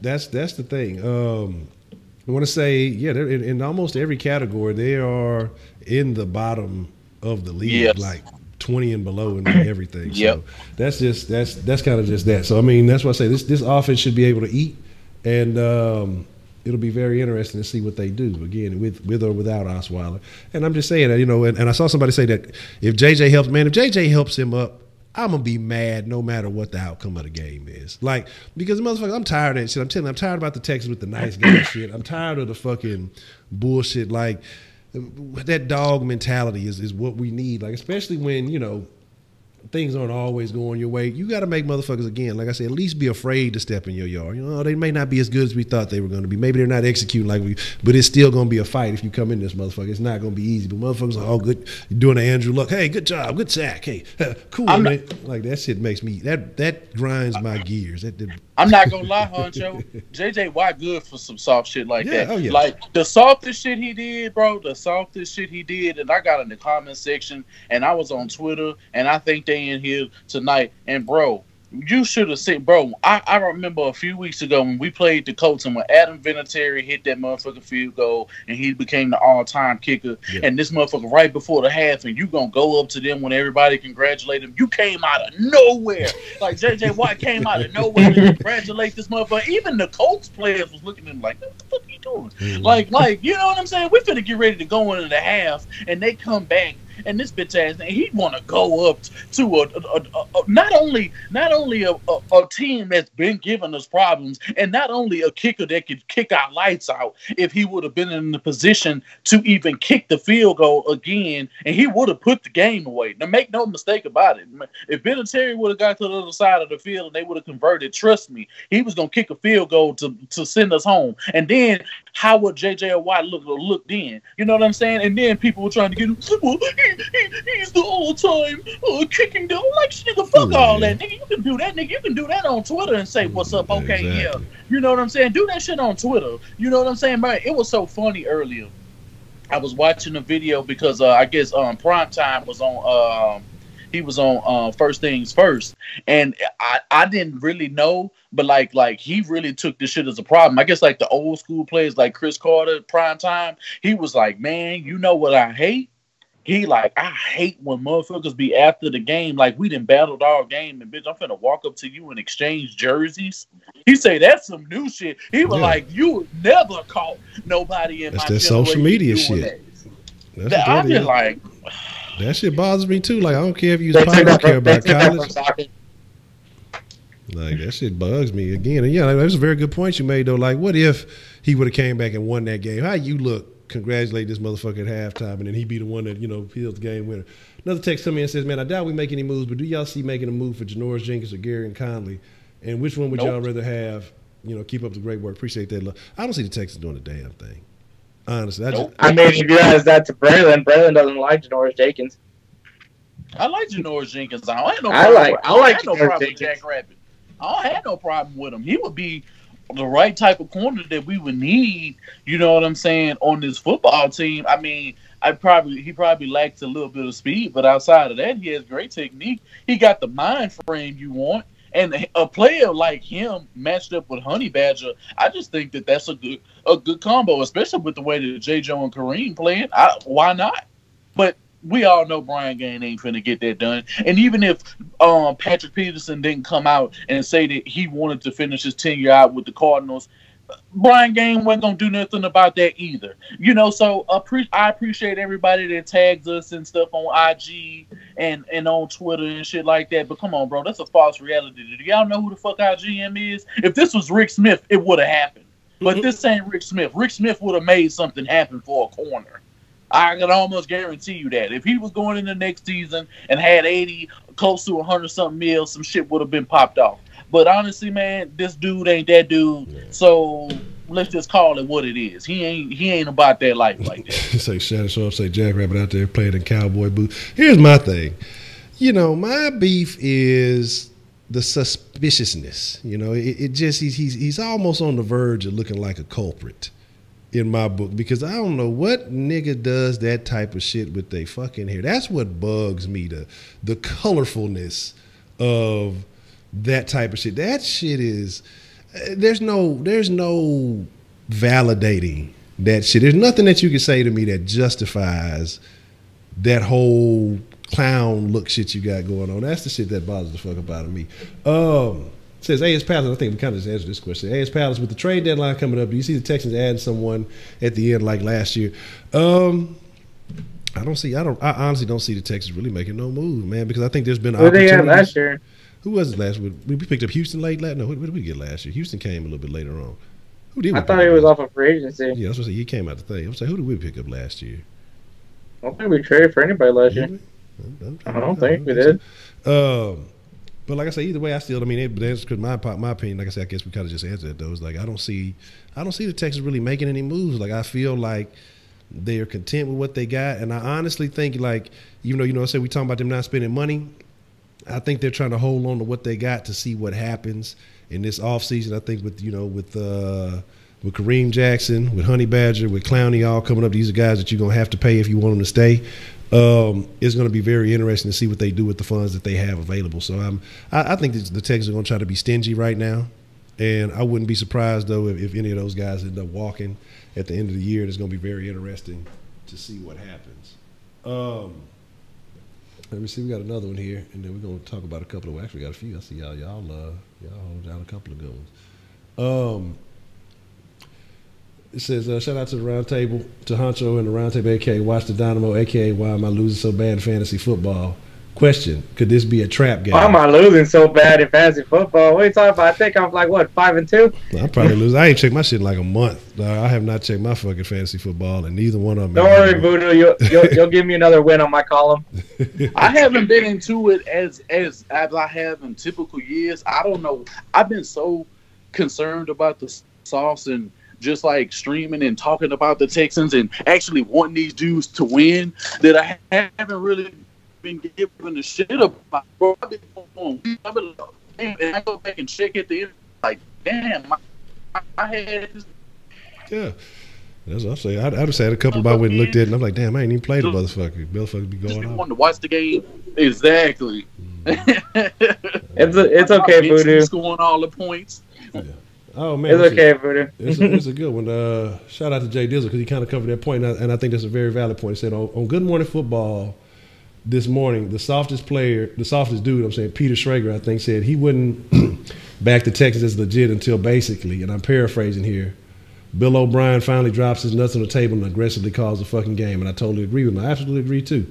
that's the thing. I want to say, they're in almost every category. They are in the bottom of the league, like 20 and below and everything. So that's kind of just that. So, I mean, that's why I say this offense should be able to eat. And it'll be very interesting to see what they do, again, with or without Osweiler. And I'm just saying that, and I saw somebody say that if JJ helps him up, I'm going to be mad no matter what the outcome of the game is. Like, because motherfucker, I'm tired of that shit. I'm telling you, I'm tired about the Texans with the nice guy shit. I'm tired of the fucking bullshit. Like, that dog mentality is what we need. Like, especially when, things aren't always going your way. You got to make motherfuckers, again, like I said, at least be afraid to step in your yard. They may not be as good as we thought they were going to be. Maybe they're not executing like but it's still going to be a fight if you come in this motherfucker. It's not going to be easy. But motherfuckers are, good. You're doing the Andrew Luck. Hey, good job. Good sack. Hey, cool, man. Like, that shit makes me, that grinds my gears. I'm not going to lie, Honcho. JJ Watt good for some soft shit like that. Oh, yeah. Like, the softest shit he did, bro, and I got in the comment section, and I was on Twitter, and I think they in here tonight, and bro, you should have seen, bro. I remember a few weeks ago when we played the Colts and when Adam Vinatieri hit that motherfucking field goal and he became the all-time kicker. Yeah. And this motherfucker right before the half, and you gonna go up to them when everybody congratulate him. You came out of nowhere, like JJ Watt came out of nowhere to congratulate this motherfucker. Even the Colts players was looking at him like, what the fuck are you doing? Mm-hmm. Like you know what I'm saying? We finna get ready to go into the half, and they come back. And this bitch ass thing, he'd want to go up to not only a team that's been giving us problems, and not only a kicker that could kick our lights out if he would have been in the position to even kick the field goal again, and he would have put the game away. Now, make no mistake about it. If Vinatieri would have got to the other side of the field and they would have converted, trust me, he was gonna kick a field goal to send us home. And then how would JJ Watt look then? You know what I'm saying? And then people were trying to get him. Well, he's the all-time kicking down. Like, nigga, fuck all that, nigga. You can do that, nigga. You can do that on Twitter and say, what's up? Okay, exactly. Yeah. You know what I'm saying? Do that shit on Twitter. You know what I'm saying, man? It was so funny earlier. I was watching a video because I guess Primetime was on he was on First Things First, and I didn't really know, but like he really took this shit as a problem. I guess like the old school players like Chris Carter, Primetime, he was like, man, you know what I hate? He like, I hate when motherfuckers be after the game, like we done battled all game, and bitch, I'm finna walk up to you and exchange jerseys. He say that's some new shit. He was like, you would never caught nobody in that's my that social media shit. I'm just like, that shit bothers me too. Like, I don't care if you I don't care about college. Like, that shit bugs me again. And yeah, that was a very good point you made though. Like, what if he would have came back and won that game? How you look? Congratulate this motherfucker at halftime, and then he be the one that, peels the game winner. Another text comes in and says, man, I doubt we make any moves, but do y'all see making a move for Janoris Jenkins or Gary and Conley? And which one would y'all rather have, keep up the great work? Appreciate that. I don't see the Texans doing a damn thing. Honestly, I mean, if you ask that to Braylon doesn't like Janoris Jenkins. I like Janoris Jenkins. I don't have no problem. I like no problem with Jack Rabbit. I don't have no problem with him. He would be the right type of corner that we would need. You know what I'm saying, on this football team. I mean, he probably lacks a little bit of speed, but outside of that, he has great technique. He got the mind frame you want, and a player like him matched up with Honey Badger, I just think that that's a good combo, especially with the way that J. Joe and Kareem playing. Why not? But we all know Brian Gaine ain't finna get that done. And even if Patrick Peterson didn't come out and say that he wanted to finish his tenure out with the Cardinals, Brian Gaine wasn't gonna do nothing about that either. You know, so I appreciate everybody that tags us and stuff on IG and on Twitter and shit like that. But come on, bro, that's a false reality. Do y'all know who the fuck our GM is? If this was Rick Smith, it would have happened. But this ain't Rick Smith. Rick Smith would have made something happen for a corner. I can almost guarantee you that. If he was going in the next season and had 80, close to 100-something mil, some shit would have been popped off. But honestly, man, this dude ain't that dude. Yeah. So let's just call it what it is. He ain't about that life like that. Say Shannon Sharp, say Jack Rabbit out there playing in cowboy boots. Here's my thing. You know, my beef is the suspiciousness. You know, it just he's almost on the verge of looking like a culprit in my book, because I don't know what nigga does that type of shit with their fucking hair. That's what bugs me, the colorfulness of that type of shit. That shit is there's no validating that shit. There's nothing that you can say to me that justifies that whole clown look shit you got going on. That's the shit that bothers the fuck up out of me. Says A.S. Palace, I think we kind of just answered this question. A.S. Palace, with the trade deadline coming up, do you see the Texans adding someone at the end like last year? I honestly don't see the Texans really making no move, man, because I think there's been opportunities. Who they had last year? Who was it last year? We picked up Houston late. No, what did we get last year? Houston came a little bit later on. Who did we I thought he was off of free agency. Yeah, that's what I said. He came out the thing. I was like, who did we pick up last year? I don't think we traded for anybody last year. I don't think we did. But like I say, either way, that's because my opinion, like I said, I guess we kind of just answered that, though. It's like I don't see the Texans really making any moves. Like, I feel like they are content with what they got, and I honestly think, like, even though I said we talking about them not spending money, I think they're trying to hold on to what they got to see what happens in this offseason. I think with Kareem Jackson, with Honey Badger, with Clowney all coming up, these are guys that you're gonna have to pay if you want them to stay. It's going to be very interesting to see what they do with the funds that they have available. So I think the Texans are going to try to be stingy right now, and I wouldn't be surprised though if any of those guys end up walking at the end of the year. It's going to be very interesting to see what happens. Let me see. We got another one here, and then we're going to talk about a couple of. We actually got a few. I see y'all hold down a couple of good ones. It says, shout out to the round table, to Honcho and the round table, a.k.a. Watch the Dynamo, a.k.a. Why am I losing so bad in fantasy football? Question, could this be a trap game? Why am I losing so bad in fantasy football? What are you talking about? I think I'm like, 5-2? I'm probably losing. I ain't checked my shit in like a month. I have not checked my fucking fantasy football, and neither one of them. Don't worry, Voodoo. You'll give me another win on my column. I haven't been into it as I have in typical years. I don't know. I've been so concerned about the sauce and just like streaming and talking about the Texans and actually wanting these dudes to win that I haven't really been giving a shit about. Bro, I've been and I go back and check at the end, like, damn, I had this. Yeah. That's what I'm saying. I just had a couple about when looked at it, and I'm like, damn, I ain't even played the motherfucker. Motherfucker be going on. Wanted to watch the game. Exactly. It's okay, Voodoo. Scoring all the points. Yeah. Oh man, it's okay, Voodoo. It's a good one. Shout out to Jay Dizzle because he kind of covered that point, and I think that's a very valid point. He said on Good Morning Football this morning, the softest dude, I'm saying Peter Schrager, I think, said he wouldn't back the Texans as legit until basically, and I'm paraphrasing here, Bill O'Brien finally drops his nuts on the table and aggressively calls the fucking game, and I totally agree with him. I absolutely agree too.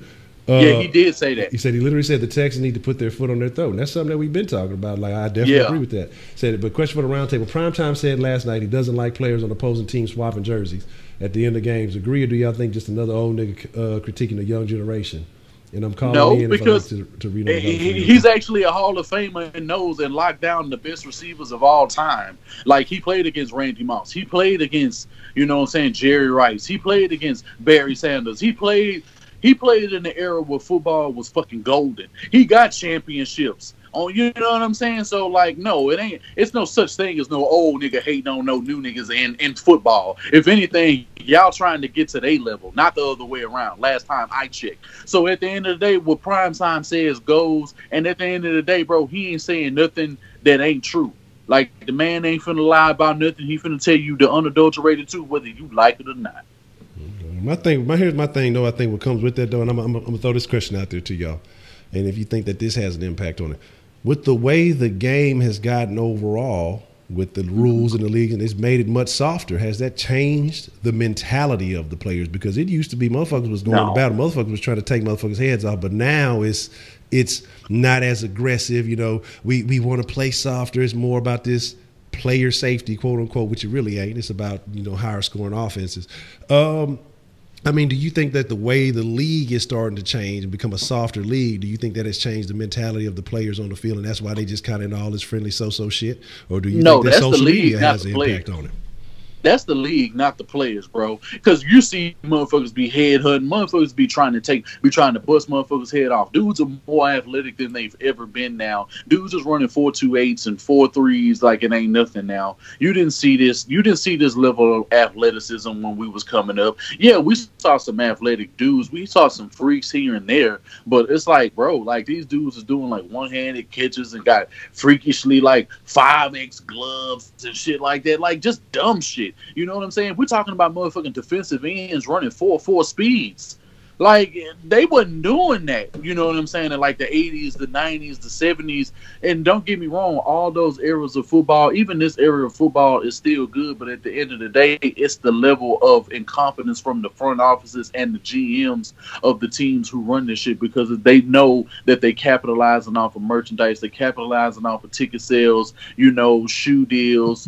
Yeah, he did say that. He literally said the Texans need to put their foot on their throat. And that's something that we've been talking about. Like, I definitely agree with that. Said it, but question for the roundtable. Primetime said last night he doesn't like players on opposing teams swapping jerseys at the end of games. Agree, or do y'all think just another old nigga critiquing the young generation? And I'm calling No, in because to read on he's actually a Hall of Famer and knows and locked down the best receivers of all time. Like, he played against Randy Moss. He played against, you know what I'm saying, Jerry Rice. He played against Barry Sanders. He played in the era where football was fucking golden. He got championships. Oh, you know what I'm saying? So, like, no, it's no such thing as no old nigga hating on no new niggas in football. If anything, y'all trying to get to their level, not the other way around. Last time I checked. So at the end of the day, what Primetime says goes, and at the end of the day, bro, he ain't saying nothing that ain't true. Like, the man ain't finna lie about nothing. He finna tell you the unadulterated truth, whether you like it or not. Here's my thing, though. I think what comes with that, though, and I'm gonna throw this question out there to y'all, and if you think that this has an impact on it. With the way the game has gotten overall, with the rules in the league, and it's made it much softer, has that changed the mentality of the players? Because it used to be motherfuckers was going to battle, motherfuckers was trying to take motherfuckers' heads off, but now it's not as aggressive. You know, we want to play softer. It's more about this player safety, quote unquote, which it really ain't. It's about, you know, higher scoring offenses. I mean, do you think that the way the league is starting to change and become a softer league, do you think that has changed the mentality of the players on the field, and that's why they just kind of in all this friendly so-so shit? Or do you think that social media has an impact on it? That's the league, not the players, bro. Because you see motherfuckers be headhunting, motherfuckers be trying to bust motherfuckers' head off. Dudes are more athletic than they've ever been now. Dudes is running 4.28s and 4.3s like it ain't nothing now. You didn't see this level of athleticism when we was coming up. Yeah, we saw some athletic dudes. We saw some freaks here and there. But it's like, bro, like, these dudes is doing like one-handed catches and got freakishly like 5X gloves and shit like that. Like, just dumb shit. You know what I'm saying? We're talking about motherfucking defensive ends running 4.4 speeds. Like, they wasn't doing that. You know what I'm saying? In like the 80s, the 90s, the 70s. And don't get me wrong, all those eras of football, even this era of football is still good. But at the end of the day, it's the level of incompetence from the front offices and the GMs of the teams who run this shit, because they know that they capitalizing off of merchandise. They capitalizing off of ticket sales, you know, shoe deals,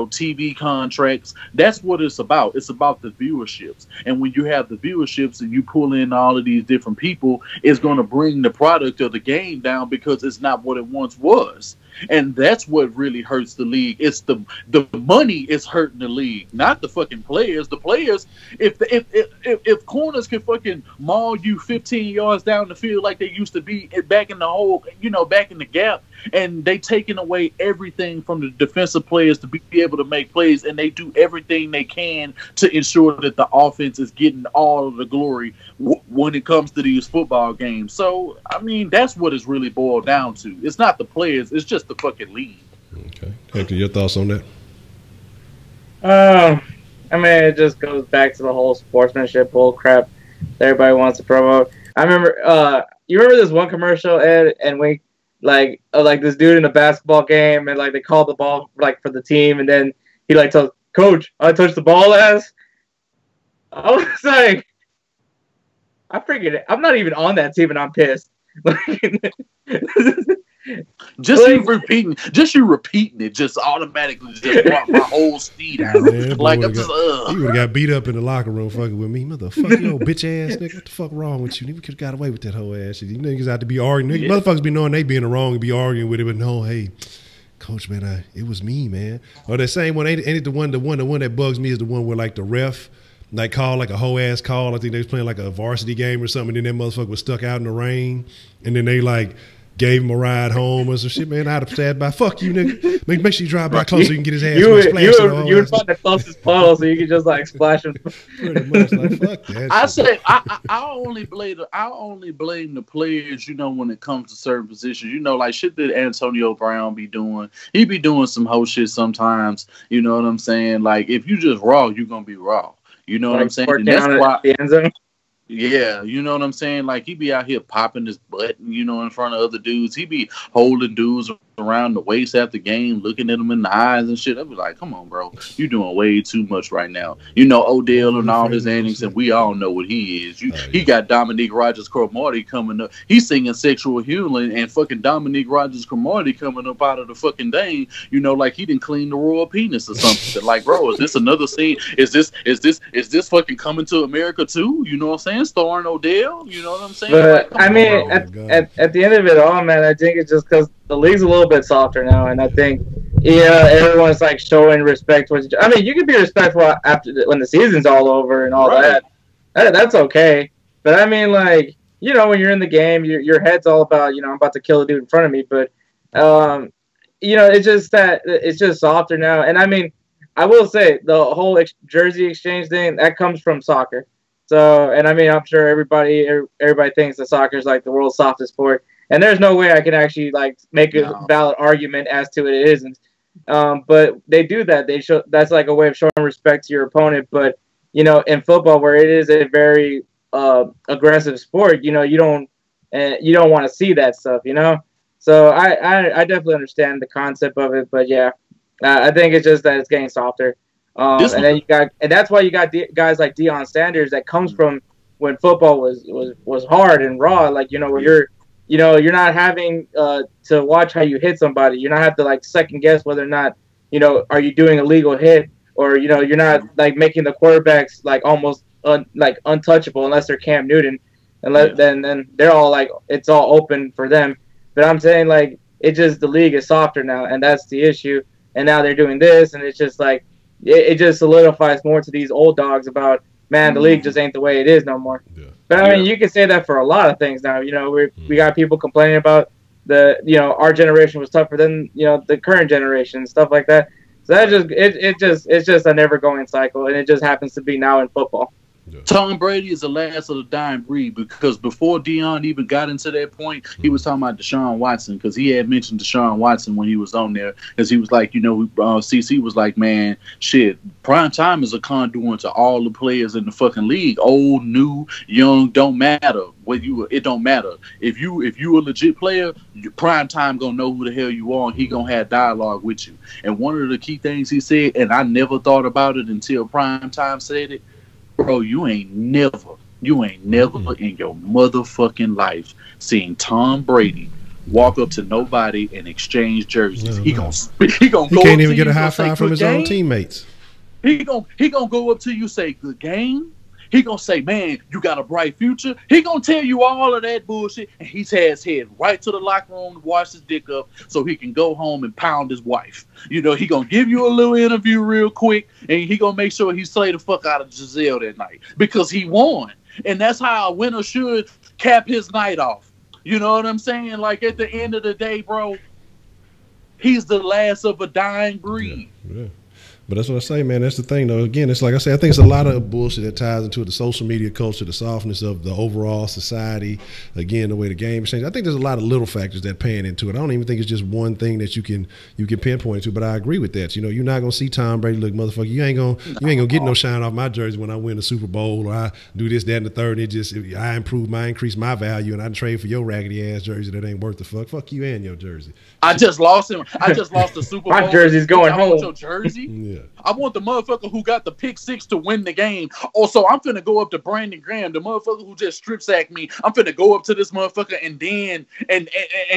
TV contracts. That's what it's about. It's about the viewerships. And when you have the viewerships and you pull in all of these different people, it's going to bring the product of the game down, because it's not what it once was. And that's what really hurts the league. It's the money is hurting the league, not the fucking players. The players, if corners could fucking maul you 15 yards down the field like they used to be back in the hole, back in the gap, and they taking away everything from the defensive players to be able to make plays, and they do everything they can to ensure that the offense is getting all of the glory when it comes to these football games. So, I mean, that's what it's really boiled down to. It's not the players, it's just the fucking league. Okay. Hector, your thoughts on that? I mean, it just goes back to the whole sportsmanship bull crap that everybody wants to promote. I remember, you remember this one commercial, Ed, and we, like this dude in a basketball game, and like they called the ball like for the team, and then he like tells coach, I touched the ball as. I was like, I'm not even on that team, and I'm pissed. Just you repeating it just automatically just brought my whole speed out. Man, like, he would have got beat up in the locker room fucking with me. Motherfucker, you old bitch ass nigga. What the fuck wrong with you? We could have got away with that whole ass shit. You niggas had to be arguing. Yeah. Motherfuckers be knowing they being the wrong and be arguing with it, but no, hey, coach, man, it was me, man. Or that same one, ain't it the one that bugs me is the one where like the ref like called like a whole ass call. I think they was playing like a varsity game or something, and then that motherfucker was stuck out in the rain, and then they like gave him a ride home or some shit, man. I'd have said by fuck you, nigga. Make sure you drive by closer so you can get his ass. You would find the closest puddle so you could just like splash him. Pretty much, like, fuck that. I only blame the players, when it comes to certain positions. Like shit that Antonio Brown be doing. He be doing some whole shit sometimes. You know what I'm saying? Like if you just raw, you're gonna be raw. You know what I'm saying? And that's why the end zone. Yeah, you know what I'm saying? Like, he be out here popping his butt, in front of other dudes. He be holding dudes around the waist after game, looking at him in the eyes and shit. I'd be like, come on, bro. You doing way too much right now. You know, Odell and all his antics, and we all know what he is. He got Dominique Rodgers-Cromartie coming up. He's singing sexual healing, and fucking Dominique Rodgers-Cromartie coming up out of the fucking thing, you know, like he didn't clean the royal penis or something. Like, bro, is this another scene? Is this fucking Coming to America too? You know what I'm saying? Starring Odell? You know what I'm saying? But, like, I mean, at the end of it all, man, I think it's just because the league's a little bit softer now, and I think, everyone's like showing respect towards each other. I mean, you can be respectful after when the season's all over and all that. That's okay. But I mean, like, you know, when you're in the game, your head's all about, you know, I'm about to kill a dude in front of me. But, you know, it's just softer now. And I mean, I will say the whole jersey exchange thing that comes from soccer. So, and I mean, I'm sure everybody thinks that soccer is like the world's softest sport. And there's no way I can actually like make a valid argument as to it isn't. But they do that. That's like a way of showing respect to your opponent. But you know, in football, where it is a very aggressive sport, you know, you don't want to see that stuff. You know, so I definitely understand the concept of it. But yeah, I think it's just that it's getting softer. And that's why you got guys like Deion Sanders that comes from when football was hard and raw. Like, you know, where you're not having to watch how you hit somebody. You don't have to like second guess whether or not, you know, are you doing a legal hit, or, you know, you're not like making the quarterbacks like almost like untouchable unless they're Cam Newton, and then they're all like, it's all open for them. But I'm saying, like, the league is softer now, and that's the issue. And now they're doing this, and it's just like it just solidifies more to these old dogs about, man, the league just ain't the way it is no more. Yeah. But I mean, you can say that for a lot of things now. You know, we got people complaining about our generation was tougher than, you know, the current generation, stuff like that. So that it's just a never going cycle, and it just happens to be now in football. Yeah. Tom Brady is the last of the dying breed, because before Deion even got into that point, he was talking about Deshaun Watson, because he had mentioned Deshaun Watson when he was on there, because he was like, you know, CC was like, man, shit, prime time is a conduit to all the players in the fucking league, old, new, young, don't matter. It don't matter. If you a legit player, prime time gonna know who the hell you are, and he gonna have dialogue with you. And one of the key things he said, and I never thought about it until prime time said it, bro, you ain't never in your motherfucking life seen Tom Brady walk up to nobody and exchange jerseys. He gonna go. He can't even get a high five from his own teammates. He gonna go up to you, say good game. He gonna say, man, you got a bright future. He gonna tell you all of that bullshit, and he's had his head right to the locker room to wash his dick up so he can go home and pound his wife. You know, he gonna give you a little interview real quick, and he gonna make sure he slay the fuck out of Giselle that night because he won. And that's how a winner should cap his night off. You know what I'm saying? Like, at the end of the day, bro, he's the last of a dying breed. Yeah. But that's what I say, man. That's the thing, though. Again, it's like I say, I think it's a lot of bullshit that ties into the social media culture, the softness of the overall society, again, the way the game is changed. I think there's a lot of little factors that pan into it. I don't even think it's just one thing that you can pinpoint to, but I agree with that. You know, you're not going to see Tom Brady look, motherfucker, you ain't gonna get no shine off my jersey when I win the Super Bowl, or I do this, that, and the third. I increase my value, and I trade for your raggedy-ass jersey that ain't worth the fuck. Fuck you and your jersey. I just lost him. I just lost the Super Bowl. My jersey's going home. Want your jersey? Yeah. I want the motherfucker who got the pick six to win the game. Also, I'm finna go up to Brandon Graham, the motherfucker who just strip sacked me. I'm finna go up to this motherfucker and then and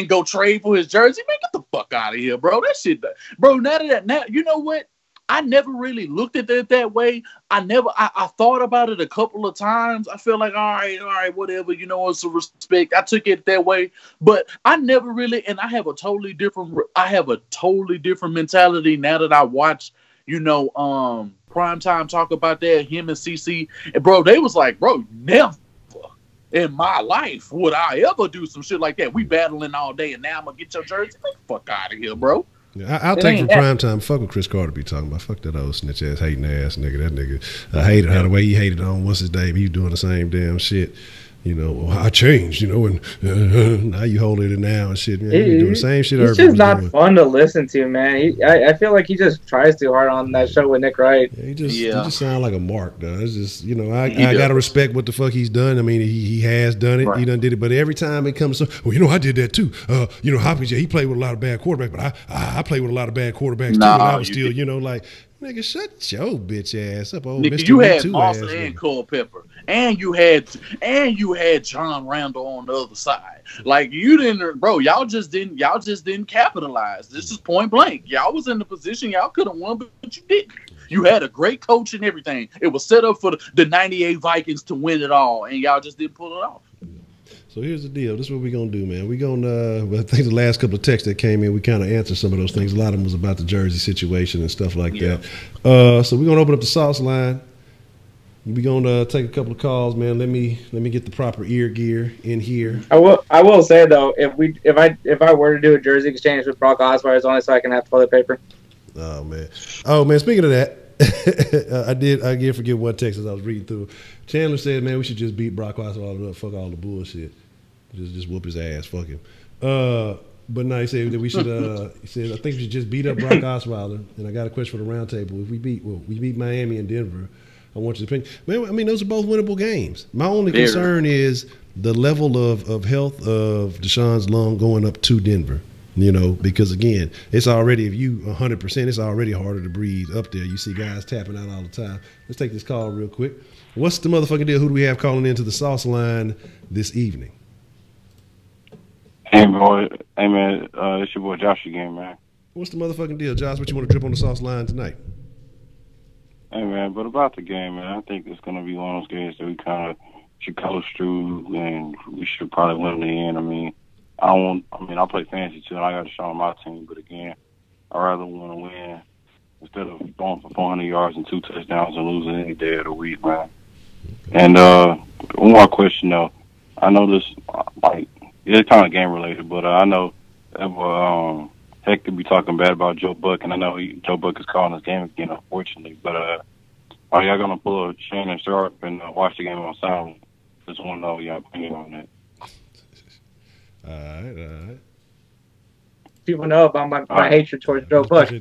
go trade for his jersey. Man, get the fuck out of here, bro. That shit, bro. Now you know what? I never really looked at it that way. I thought about it a couple of times. I feel like, all right, whatever, you know, it's a respect. I took it that way, but I never really, and I have a totally different mentality now that I watch, you know, Primetime talk about that, him and CC, and bro, they was like, bro, never in my life would I ever do some shit like that. We battling all day, and now I'm gonna get your jersey. Get the fuck out of here, bro. Yeah, I'll take from Primetime. Fuck what Chris Carter be talking about. Fuck that old snitch ass hating ass nigga. That nigga, I hated how the way he hated on what's his name. He was doing the same damn shit. you know, well, I changed, you know, and now you hold it now and shit. Man, you doing the same shit. He's just not fun to listen to, man. I feel like he just tries too hard on that show with Nick Wright. Yeah, he just sounds like a mark, though. It's just, you know, I gotta respect what the fuck he's done. I mean, he has done it. Right. He done did it, but every time it comes to, well, you know, I did that too. You know, Hopkins, he played with a lot of bad quarterbacks, but I played with a lot of bad quarterbacks too, and I was still, you know, like. Nigga, shut your bitch ass up, old nigga. Mr. You had Moss and Culpepper, and you had John Randall on the other side. Like you didn't, bro. Y'all just didn't capitalize. This is point blank. Y'all was in the position y'all could have won, but you didn't. You had a great coach and everything. It was set up for the '98 Vikings to win it all, and y'all just didn't pull it off. So here's the deal. This is what we're going to do, man. We're going to, I think the last couple of texts that came in, we kind of answered some of those things. A lot of them was about the Jersey situation and stuff like that. So we're going to open up the sauce line. We're going to take a couple of calls, man. Let me get the proper ear gear in here. I will say, though, if I were to do a jersey exchange with Brock Osweiler, it's only so I can have toilet paper. Oh, man. Speaking of that, I did forget what text as I was reading through. Chandler said, man, we should just beat Brock Osweiler up. Fuck all the bullshit. Just whoop his ass. Fuck him. But no, he said that we should. He said I think we should just beat up Brock Osweiler. And I got a question for the roundtable. If we beat Miami and Denver, I want you to pick. Man, I mean, those are both winnable games. My only concern is the level of health of Deshaun's lung going up to Denver. You know, because again, it's already, if you 100%, it's already harder to breathe up there. You see guys tapping out all the time. Let's take this call real quick. What's the motherfucking deal? Who do we have calling into the sauce line this evening? Hey, boy. Hey, man. It's your boy Josh again, man. What's the motherfucking deal, Josh? What you want to drip on the sauce line tonight? Hey, man. But about the game, man, I think it's going to be one of those games that we kind of should coast through, and we should probably win in the end. I mean, I play fantasy too, and I got to show on my team. But again, I'd rather want to win instead of going for 400 yards and 2 touchdowns and losing any day of the week, man. And one more question, though. I know this, it's kind of game related, but I know Heck could be talking bad about Joe Buck, and I know Joe Buck is calling this game again, unfortunately. But are y'all gonna pull a Shannon Sharp and watch the game on sound? Just want to know y'all opinion on that. All right. People know about my hatred towards Joe Buck. Yeah,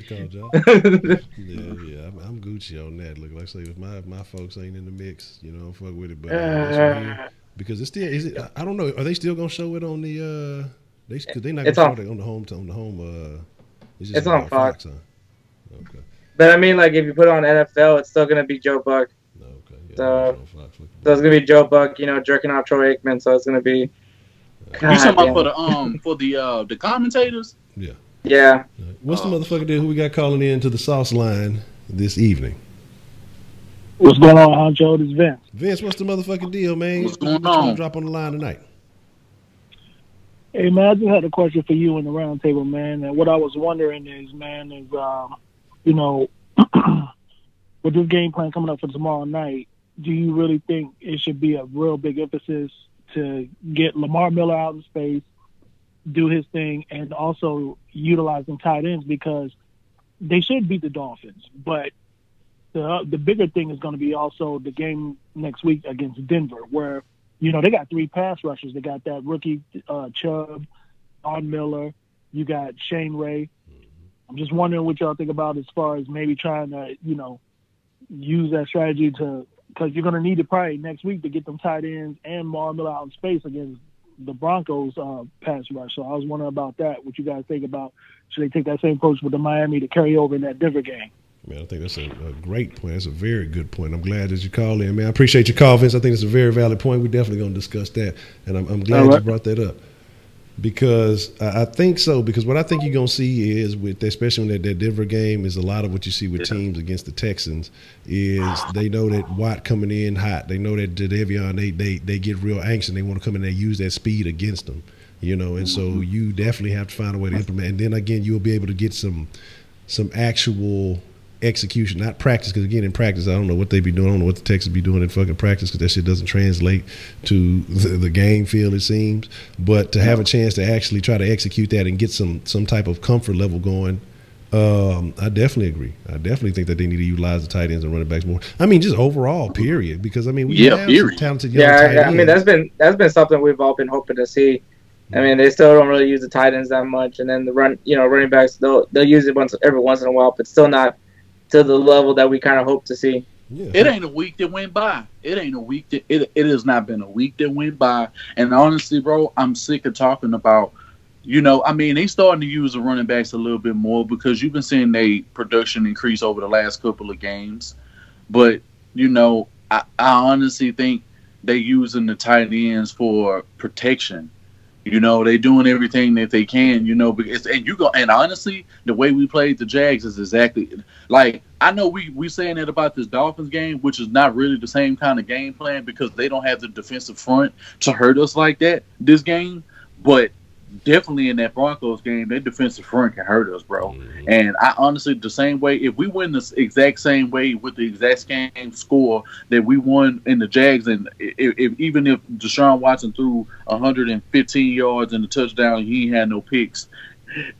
I'm Gucci on that. Look, like I say, if my folks ain't in the mix, you know, fuck with it. But because it's still, I don't know. Are they still gonna show it on the? They not gonna show it on the home. It's on Fox. Huh? Okay. But I mean, like if you put it on NFL, it's still gonna be Joe Buck. Okay. Yeah, so it's gonna be Joe Buck, you know, jerking off Troy Aikman. So it's gonna be. You talking about for the commentators? Yeah. Yeah. What's the motherfucker deal? Who we got calling in to the sauce line this evening? What's going on, Honcho? This is Vince. Vince, what's the motherfucking deal, man? What's going on? Drop on the line tonight. Hey, man, I just had a question for you in the round table, man. And what I was wondering is, you know, with this game plan coming up for tomorrow night, do you really think it should be a real big emphasis to get Lamar Miller out in space, do his thing, and also utilizing tight ends? Because they should beat the Dolphins, but the bigger thing is going to be also the game next week against Denver, where, you know, they got 3 pass rushers. They got that rookie Chubb, Von Miller. You got Shane Ray. I'm just wondering what y'all think about as far as maybe trying to, you know, use that strategy to, because you're going to need it probably next week to get them tight ends and Von Miller out in space against the Broncos pass rush. So I was wondering about that. What you guys think about? Should they take that same approach with the Miami to carry over in that Denver game? Man, I think that's a great point. That's a very good point. I'm glad that you called in, man. I appreciate your call, Vince. I think it's a very valid point. We're definitely going to discuss that, and I'm glad you brought that up because I think so. Because what I think you're going to see is, with especially in that Denver game, is a lot of what you see with teams against the Texans is they know that Watt coming in hot. They know that Davion, they get real anxious and they want to come in and use that speed against them, you know. And so you definitely have to find a way to implement. And then again, you'll be able to get some actual execution, not practice, because again, in practice, I don't know what they be doing. I don't know what the Texans be doing in fucking practice, because that shit doesn't translate to the game field, it seems. But to have a chance to actually try to execute that and get some type of comfort level going I definitely agree. I definitely think that they need to utilize the tight ends and running backs more. I mean, just overall, period. Because I mean, we have some talented young tight ends. I mean, that's been something we've all been hoping to see. I mean, they still don't really use the tight ends that much, and then the running backs they'll use it every once in a while, but still not to the level that we kind of hope to see. Yeah. It ain't a week that went by. It has not been a week that went by. And honestly, bro, I'm sick of talking about, I mean, they starting to use the running backs a little bit more because you've been seeing their production increase over the last couple of games. But, I honestly think they're using the tight ends for protection. They're doing everything that they can, because and honestly, the way we played the Jags is exactly like, I know we saying that about this Dolphins game, which is not really the same kind of game plan because they don't have the defensive front to hurt us like that this game, but definitely in that Broncos game, their defensive front can hurt us, bro. Mm-hmm. And I honestly, the same way, if we win the exact same way with the exact same score that we won in the Jags, and even if Deshaun Watson threw 115 yards and a touchdown, he had no picks,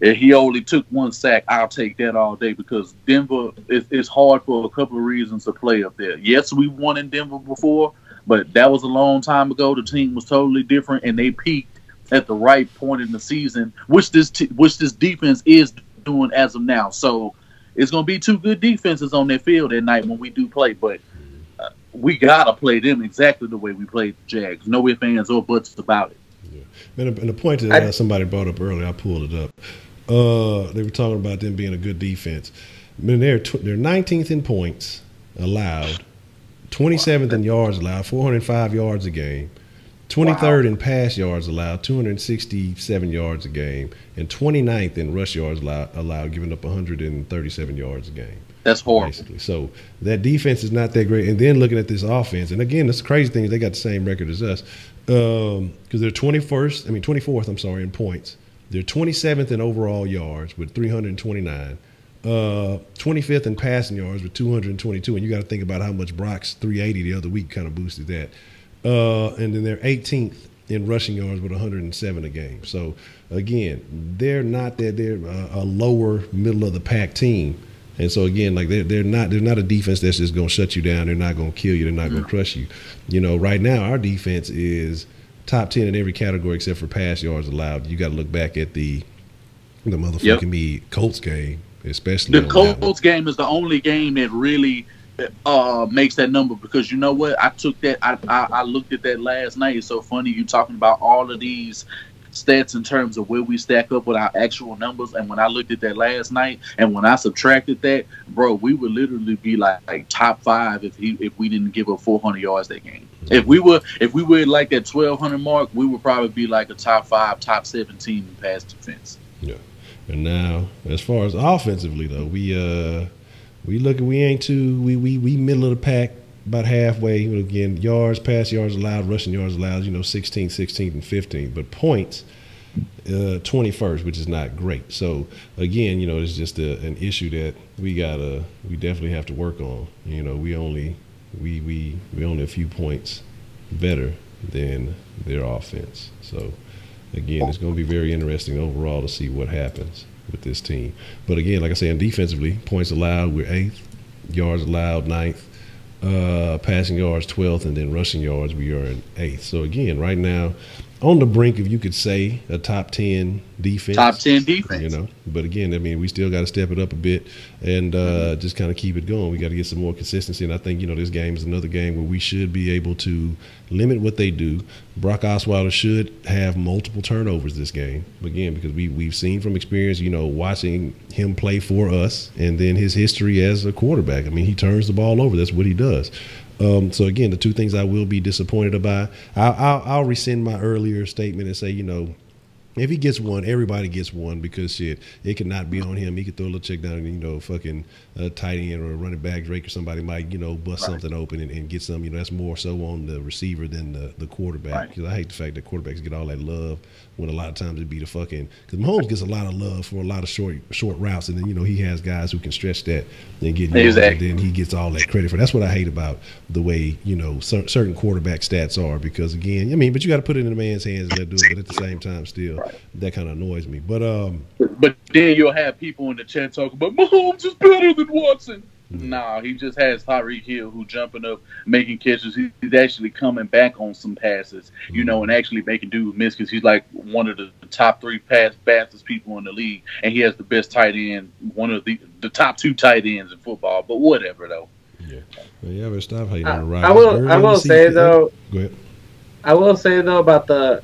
and he only took one sack, I'll take that all day because Denver, it's hard for a couple of reasons to play up there. Yes, we won in Denver before, but that was a long time ago. The team was totally different, and they peaked at the right point in the season, which this defense is doing as of now. So it's going to be two good defenses on that field at night when we do play, but we got to play them exactly the way we played the Jags. No ifs, ands, or buts about it. Yeah. And the point that somebody brought up earlier, I pulled it up. They were talking about them being a good defense. I mean, they're 19th in points allowed, 27th in yards allowed, 405 yards a game. 23rd in pass yards allowed, 267 yards a game, and 29th in rush yards allowed, giving up 137 yards a game. That's horrible. Basically. So that defense is not that great. And then looking at this offense, and again, this crazy thing is they got the same record as us because they're 24th, in points. They're 27th in overall yards with 329. 25th in passing yards with 222. And you got to think about how much Brock's 380 the other week kind of boosted that. And then they're 18th in rushing yards with 107 a game. So again, they're a lower middle of the pack team. And so again, like they're not a defense that's just going to shut you down. They're not going to kill you. They're not going to crush you. Right now our defense is top 10 in every category except for pass yards allowed. You got to look back at the motherfucking Colts game, especially. The Colts game is the only game that really makes that number because you know what? I took that. I looked at that last night. It's so funny you talking about all of these stats in terms of where we stack up with our actual numbers. And when I looked at that last night, and when I subtracted that, bro, we would literally be like top 5 if we didn't give up 400 yards that game. If we were like that 1,200 mark, we would probably be like a top 5, top 7 team in pass defense. Yeah. And now, as far as offensively though, we middle of the pack, about halfway. Again, yards, pass yards allowed, rushing yards allowed, 16th, and 15th. But points, 21st, which is not great. So again, it's just an issue that we definitely have to work on. We only a few points better than their offense. So again, it's going to be very interesting overall to see what happens with this team. But again, like I said, defensively, points allowed, we're 8th, yards allowed 9th, passing yards 12th, and then rushing yards we are in 8th. So again, right now, on the brink of, you could say, a top 10 defense. Top 10 defense. But again, I mean, we still got to step it up a bit and just kind of keep it going. We got to get some more consistency. And I think, this game is another game where we should be able to limit what they do. Brock Osweiler should have multiple turnovers this game. Again, because we've seen from experience, watching him play for us and then his history as a quarterback. I mean, he turns the ball over. That's what he does. So again, the two things I will be disappointed about, I'll rescind my earlier statement and say, if he gets one, everybody gets one because shit, it could not be on him. He could throw a little check down and, fucking tight end or a running back, Drake or somebody might, bust something open and get some, that's more so on the receiver than the quarterback. Because I hate the fact that quarterbacks get all that love when a lot of times it'd be the fucking, because Mahomes gets a lot of love for a lot of short routes, and then, he has guys who can stretch that and get yards, and then he gets all that credit for. That's what I hate about the way, certain quarterback stats are, because again, but you got to put it in the man's hands and let do it, but at the same time still, that kind of annoys me. But But then you'll have people in the chat talking about Mahomes is better than Watson. Nah, he just has Tyreek Hill who jumping up, making catches. He's actually coming back on some passes, and actually making dudes miss because he's like one of the top 3 fastest people in the league, and he has the best tight end, one of the top 2 tight ends in football. But whatever though. Yeah, but stop hating on the right. I will say though. Go ahead. I will say though about the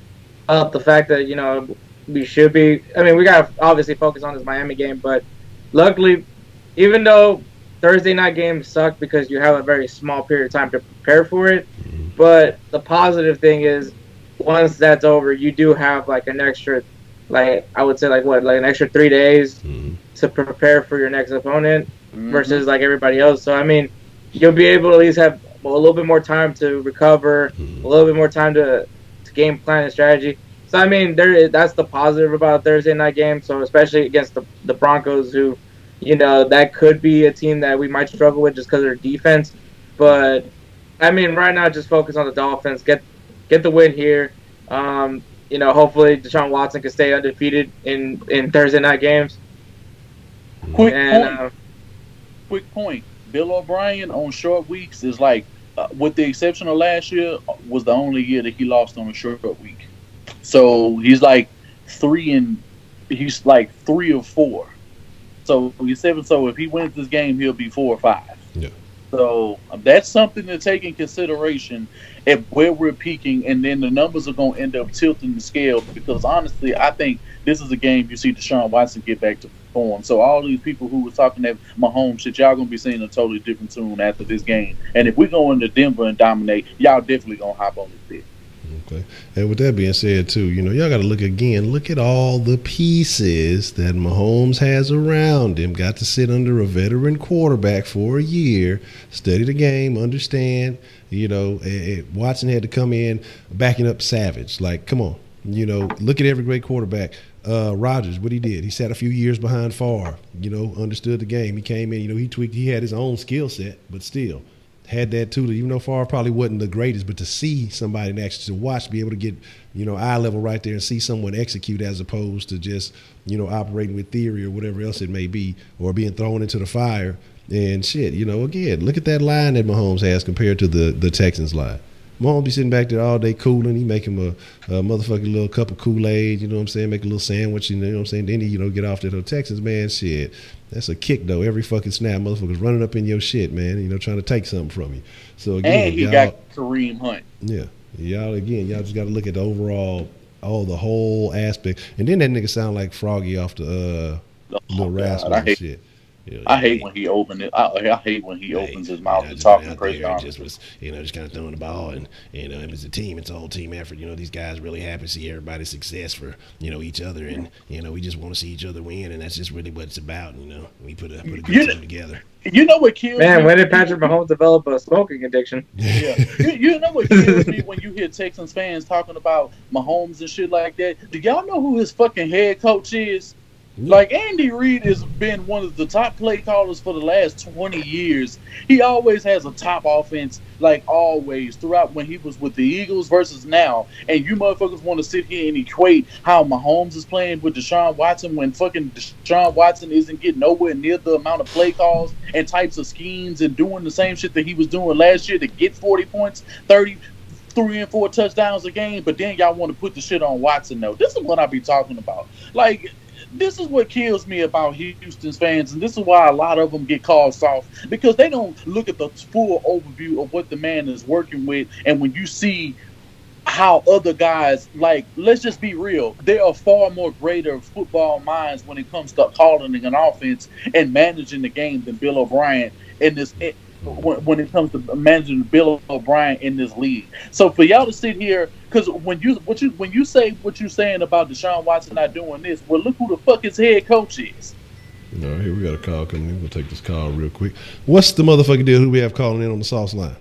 fact that we should be. I mean, we gotta obviously focus on this Miami game, but luckily, even though Thursday night games suck because you have a very small period of time to prepare for it. But the positive thing is, once that's over, you do have like an extra, like I would say, like an extra 3 days to prepare for your next opponent versus like everybody else. So I mean, you'll be able to at least have a little bit more time to recover, a little bit more time to game plan and strategy. So I mean, that's the positive about a Thursday night game. So especially against the Broncos, who that could be a team that we might struggle with just because of their defense. But, I mean, right now, just focus on the Dolphins. Get the win here. Hopefully Deshaun Watson can stay undefeated in Thursday night games. Quick point. Bill O'Brien on short weeks is like, with the exception of last year, was the only year that he lost on a short week. So he's like 3 or 4. So he's 7. So if he wins this game, he'll be 4 or 5. Yeah. So that's something to take in consideration at where we're peaking, and then the numbers are going to end up tilting the scale because honestly, I think this is a game you see Deshaun Watson get back to form. So all these people who were talking that Mahomes shit, y'all going to be seeing a totally different tune after this game. And if we go into Denver and dominate, y'all definitely going to hop on this bit. Okay. And with that being said, too, y'all got to look at all the pieces that Mahomes has around him. Got to sit under a veteran quarterback for a year, study the game, understand. Watson had to come in backing up Savage. Like, come on. Look at every great quarterback. Rodgers, what he did, he sat a few years behind Favre, understood the game. He came in, he tweaked, he had his own skill set, but still. Had that too, even though Favre probably wasn't the greatest, but to see somebody next to watch, be able to get, eye level right there and see someone execute as opposed to just, operating with theory or whatever else it may be, or being thrown into the fire and shit. Again, look at that line that Mahomes has compared to the Texans line. Mahomes be sitting back there all day cooling. He make him a motherfucking little cup of Kool-Aid, make a little sandwich, then he, get off to the Texans, man, shit. That's a kick, though. Every fucking snap, motherfuckers running up in your shit, man, trying to take something from you. So, again, and he got Kareem Hunt. Yeah. Y'all just got to look at the overall, the whole aspect. And then that nigga sound like Froggy off the Little Rascal and shit. I hate when he opens it. I hate when he opens his mouth to talk to crazy. Just was, just kind of throwing the ball, and it was a team. It's a whole team effort. These guys really happy to see everybody's success for each other, and we just want to see each other win, and that's just really what it's about. We put a good team together. You know what kills me? When did Patrick Mahomes develop a smoking addiction? Yeah. you know what kills me when you hear Texans fans talking about Mahomes and shit like that? Do y'all know who his fucking head coach is? Like, Andy Reid has been one of the top play callers for the last 20 years. He always has a top offense, like always, throughout when he was with the Eagles versus now. And you motherfuckers want to sit here and equate how Mahomes is playing with Deshaun Watson when fucking Deshaun Watson isn't getting nowhere near the amount of play calls and types of schemes and doing the same shit that he was doing last year to get 40 points, 30, 3 and 4 touchdowns a game. But then y'all want to put the shit on Watson, though. This is what I be talking about. Like, this is what kills me about Houston's fans, and this is why a lot of them get called soft, because they don't look at the full overview of what the man is working with. And when you see how other guys, like, let's just be real, there are far more greater football minds when it comes to calling an offense and managing the game than Bill O'Brien in this. When it comes to managing Bill O'Brien in this league. So for y'all to sit here, because when you say what you're saying about Deshaun Watson not doing this, well, look who the fuck his head coach is. All right, here we got a call coming in. We'll take this call real quick. What's the motherfucking deal? Who we have calling in on the sauce line?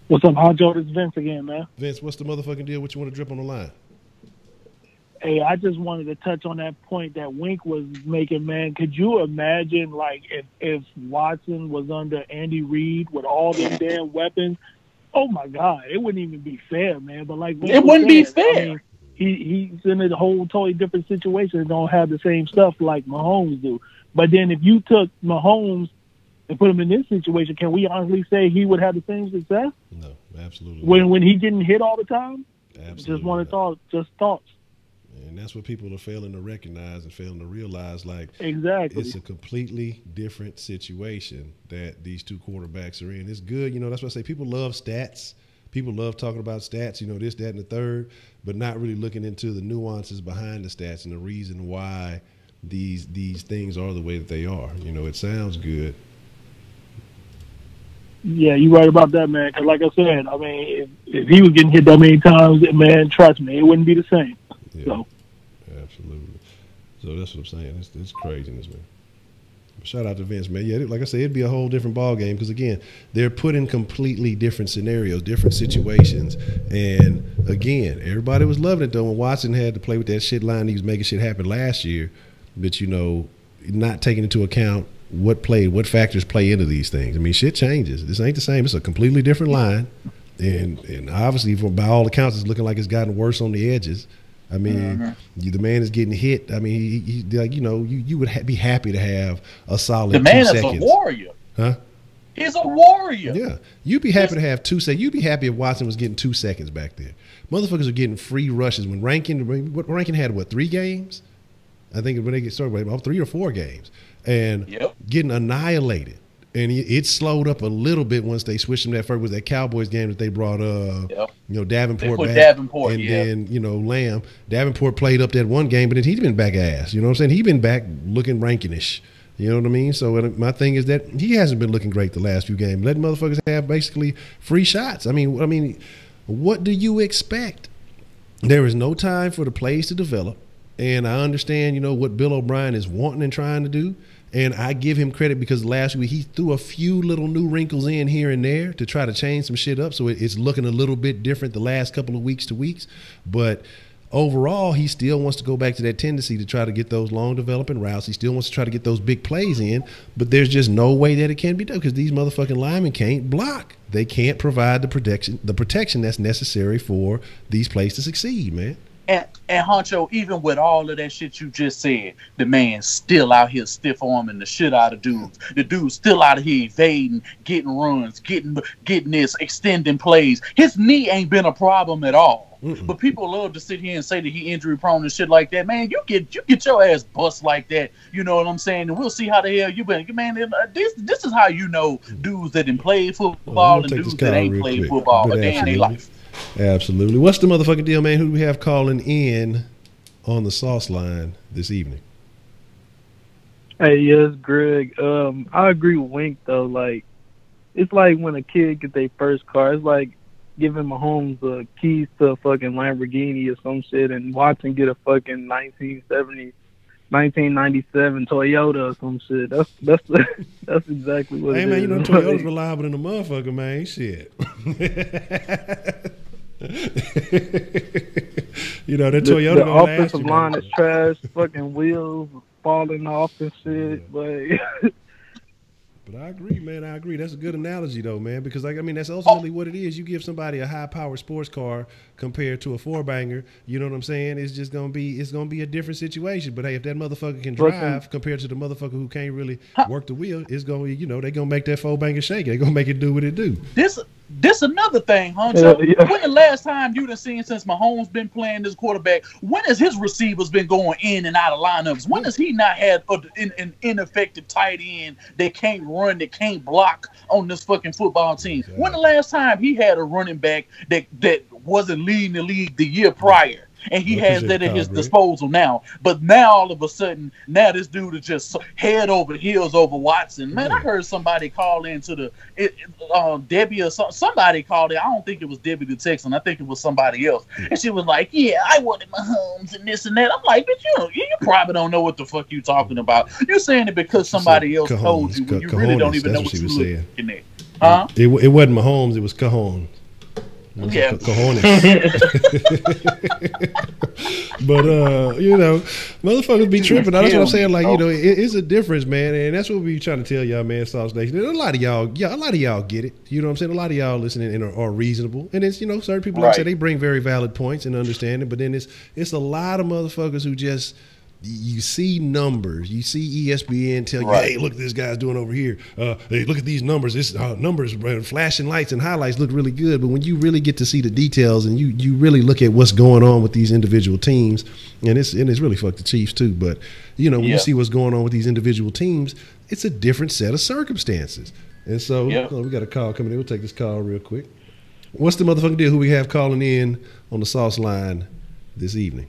What's up, Honcho? This is Vince again, man. Vince, what's the motherfucking deal? What you want to drip on the line? Hey, I just wanted to touch on that point that Wink was making, man. Could you imagine, like, if Watson was under Andy Reid with all these damn weapons? Oh, my God. It wouldn't even be fair, man. But, like, it wouldn't be fair. he's in a whole totally different situation and don't have the same stuff like Mahomes do. But then if you took Mahomes and put him in this situation, can we honestly say he would have the same success? No, absolutely. When he getting hit all the time? Absolutely. Just want to just thoughts. And that's what people are failing to recognize and failing to realize. Like, exactly, it's a completely different situation that these two quarterbacks are in. It's good, that's why I say people love stats. People love talking about stats, this, that, and the third, but not really looking into the nuances behind the stats and the reason why these things are the way that they are. It sounds good. Yeah, you're right about that, man. Because like I said, I mean, if he was getting hit that many times, man, trust me, it wouldn't be the same. Yeah, so. Absolutely. So that's what I'm saying. It's craziness, man. Shout out to Vince, man. Yeah, like I said, it'd be a whole different ball game because, again, they're put in completely different scenarios, different situations. And, again, everybody was loving it, though, when Watson had to play with that shit line. He was making shit happen last year. But, not taking into account what factors play into these things. I mean, shit changes. This ain't the same. It's a completely different line. And obviously, by all accounts, it's looking like it's gotten worse on the edges. I mean, the man is getting hit. I mean, you would be happy to have a solid 2 seconds. The man is a warrior. Huh? He's a warrior. Yeah. You'd be happy to have 2 seconds. You'd be happy if Watson was getting 2 seconds back there. Motherfuckers are getting free rushes. When Rankin had, 3 games? I think when they get started, about 3 or 4 games. And getting annihilated. And it slowed up a little bit once they switched him. That first was that Cowboys game that they brought Davenport back. Davenport, and then, Lamb. Davenport played up that one game, but then he's been back ass. You know what I'm saying? He's been back looking Rankinish. You know what I mean? So my thing is that he hasn't been looking great the last few games. Letting motherfuckers have basically free shots. I mean, what do you expect? There is no time for the plays to develop. And I understand, what Bill O'Brien is wanting and trying to do. And I give him credit because last week he threw a few little new wrinkles in here and there to try to change some shit up. So it's looking a little bit different the last couple of weeks to weeks. But overall, he still wants to go back to that tendency to try to get those long developing routes. He still wants to try to get those big plays in. But there's just no way that it can be done because these motherfucking linemen can't block. They can't provide the protection that's necessary for these plays to succeed, man. And Honcho, even with all of that shit you just said, the man's still out here stiff arming the shit out of dudes. The dude's still out here evading, getting runs, getting this, extending plays. His knee ain't been a problem at all. But people love to sit here and say that he injury prone and shit like that. Man, you get your ass bust like that. You know what I'm saying? And we'll see how the hell you been. Man, this is how you know dudes that didn't play football and dudes that ain't played football a day in their life. Absolutely. What's the motherfucking deal, man? Who do we have calling in on the sauce line this evening? Hey, yes, Greg. I agree with Wink, though. Like, it's like when a kid gets their first car. It's like giving Mahomes the keys to a fucking Lamborghini or some shit and Watson get a fucking 1997 Toyota or some shit. That's exactly what it is. Hey, man, Toyota's reliable than a motherfucker, man. Shit. That Toyota. The offensive line is trash. Fucking wheels falling off and shit. Yeah. But I agree, man. I agree. That's a good analogy, though, man, because that's ultimately what it is. You give somebody a high-powered sports car compared to a four-banger. You know what I'm saying? It's just gonna be a different situation. But hey, if that motherfucker can drive compared to the motherfucker who can't really work the wheel, it's gonna they're gonna make that four-banger shake. They're gonna make it do what it do. This another thing, Honcho. When the last time you done seen since Mahomes been playing this quarterback? When has his receivers been going in and out of lineups? When has he not had an ineffective tight end that can't run, that can't block on this fucking football team? Exactly. When the last time he had a running back that wasn't leading the league the year prior? And he has that at his disposal now. But now, all of a sudden, this dude is just head over heels over Watson. Man, I heard somebody call into Debbie or somebody called it. I don't think it was Debbie the Texan. I think it was somebody else. And she was like, yeah, I wanted Mahomes and this and that. I'm like, bitch, you probably don't know what the fuck you talking about. You're saying it because somebody else told you when you really don't even know what you're looking at. Huh? It wasn't Mahomes. It was Cajon. Yeah. Cojones. But motherfuckers be tripping. That's what I'm saying. Like, it's a difference, man, and that's what we be trying to tell y'all, man. Sauce Nation. And a lot of y'all get it. You know what I'm saying? A lot of y'all listening and are reasonable, and it's certain people, like I said, they bring very valid points and understanding. But then it's a lot of motherfuckers who just. You see numbers. You see ESPN tell you, hey, look what this guy's doing over here. Hey, look at these numbers. This numbers, flashing lights and highlights look really good. But when you really get to see the details and you really look at what's going on with these individual teams, and it's really fucked the Chiefs too. But when you see what's going on with these individual teams, it's a different set of circumstances. And so we got a call coming in. We'll take this call real quick. What's the motherfucking deal? Who we have calling in on the sauce line this evening?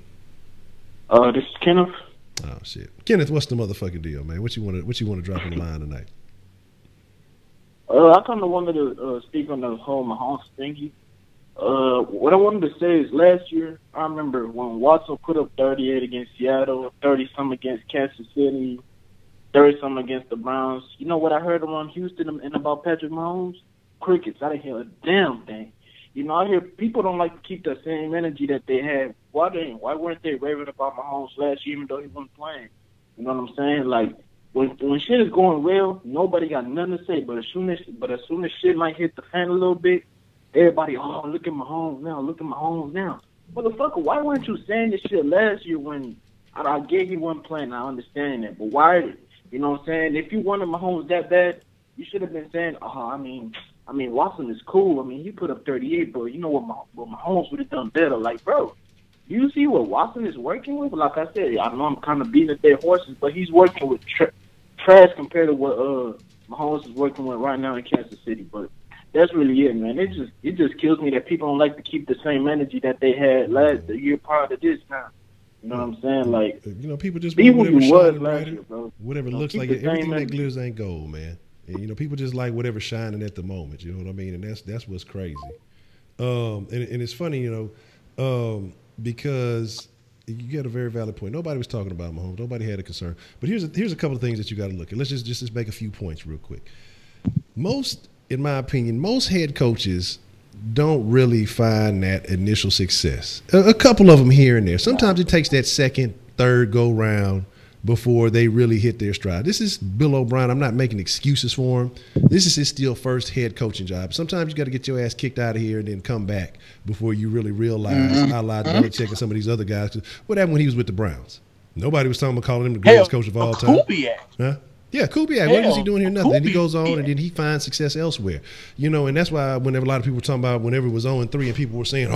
This is Kenneth. Oh shit, Kenneth, what's the motherfucking deal, man? What you want to drop on the line tonight? I kind of wanted to speak on the whole Mahomes thingy. What I wanted to say is last year, I remember when Watson put up 38 against Seattle, 30-some against Kansas City, 30-some against the Browns. You know what I heard around Houston and about Patrick Mahomes? Crickets. I didn't hear a damn thing. I hear people don't like to keep the same energy that they had. Why weren't they raving about Mahomes last year even though he wasn't playing? You know what I'm saying? Like when shit is going well, nobody got nothing to say. But as soon as shit might hit the fan a little bit, everybody, look at Mahomes now, look at Mahomes now. Motherfucker, why weren't you saying this shit last year when I get he wasn't playing? I understand that, but why? You know what I'm saying? If you wanted Mahomes that bad, you should have been saying, I mean, Watson is cool. I mean, he put up 38, but you know what Mahomes would have done better. Like, bro, you see what Watson is working with? Like I said, I know I'm kind of beating at their horses, but he's working with trash compared to what Mahomes is working with right now in Kansas City. But that's really it, man. It just kills me that people don't like to keep the same energy that they had the year prior to this now. You know what I'm saying? Like, people just be who you was last year, bro. Whatever looks like it. Everything that glitters ain't gold, man. And, people just like whatever's shining at the moment. You know what I mean? And that's what's crazy. And it's funny, because you get a very valid point. Nobody was talking about Mahomes. Nobody had a concern. But here's a couple of things that you got to look at. Let's just make a few points real quick. In my opinion, most head coaches don't really find that initial success. A couple of them here and there. Sometimes it takes that second, third go round before they really hit their stride. This is Bill O'Brien. I'm not making excuses for him. This is his still first head coaching job. Sometimes you got to get your ass kicked out of here and then come back before you really realize a la Belichick and some of these other guys. What happened when he was with the Browns? Nobody was talking about calling him the greatest coach of all time. Huh? Yeah, Kubiak. What was he doing here? Nothing. Then he goes on and then he finds success elsewhere. And that's why whenever a lot of people were talking about whenever it was 0-3 and people were saying,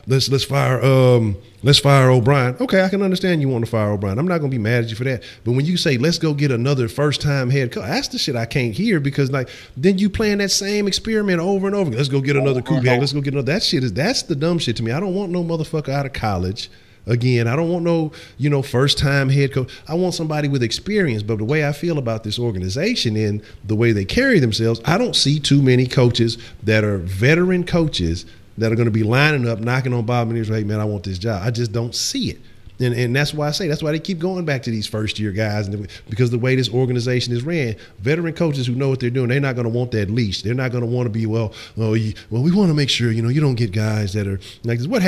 let's fire O'Brien. Okay, I can understand you want to fire O'Brien. I'm not going to be mad at you for that. But when you say let's go get another first-time head coach, that's the shit I can't hear because then you playing that same experiment over and over. Let's go get another Kubiak. Let's go get another. That's the dumb shit to me. I don't want no motherfucker out of college. Again, I don't want no, first-time head coach. I want somebody with experience. But the way I feel about this organization and the way they carry themselves, I don't see too many coaches that are veteran coaches that are going to be lining up, knocking on Bob and hey, man, I want this job. I just don't see it. And that's why that's why they keep going back to these first-year guys because the way this organization is ran, veteran coaches who know what they're doing, they're not going to want that leash. They're not going to want to be, we want to make sure, you don't get guys that are like this. What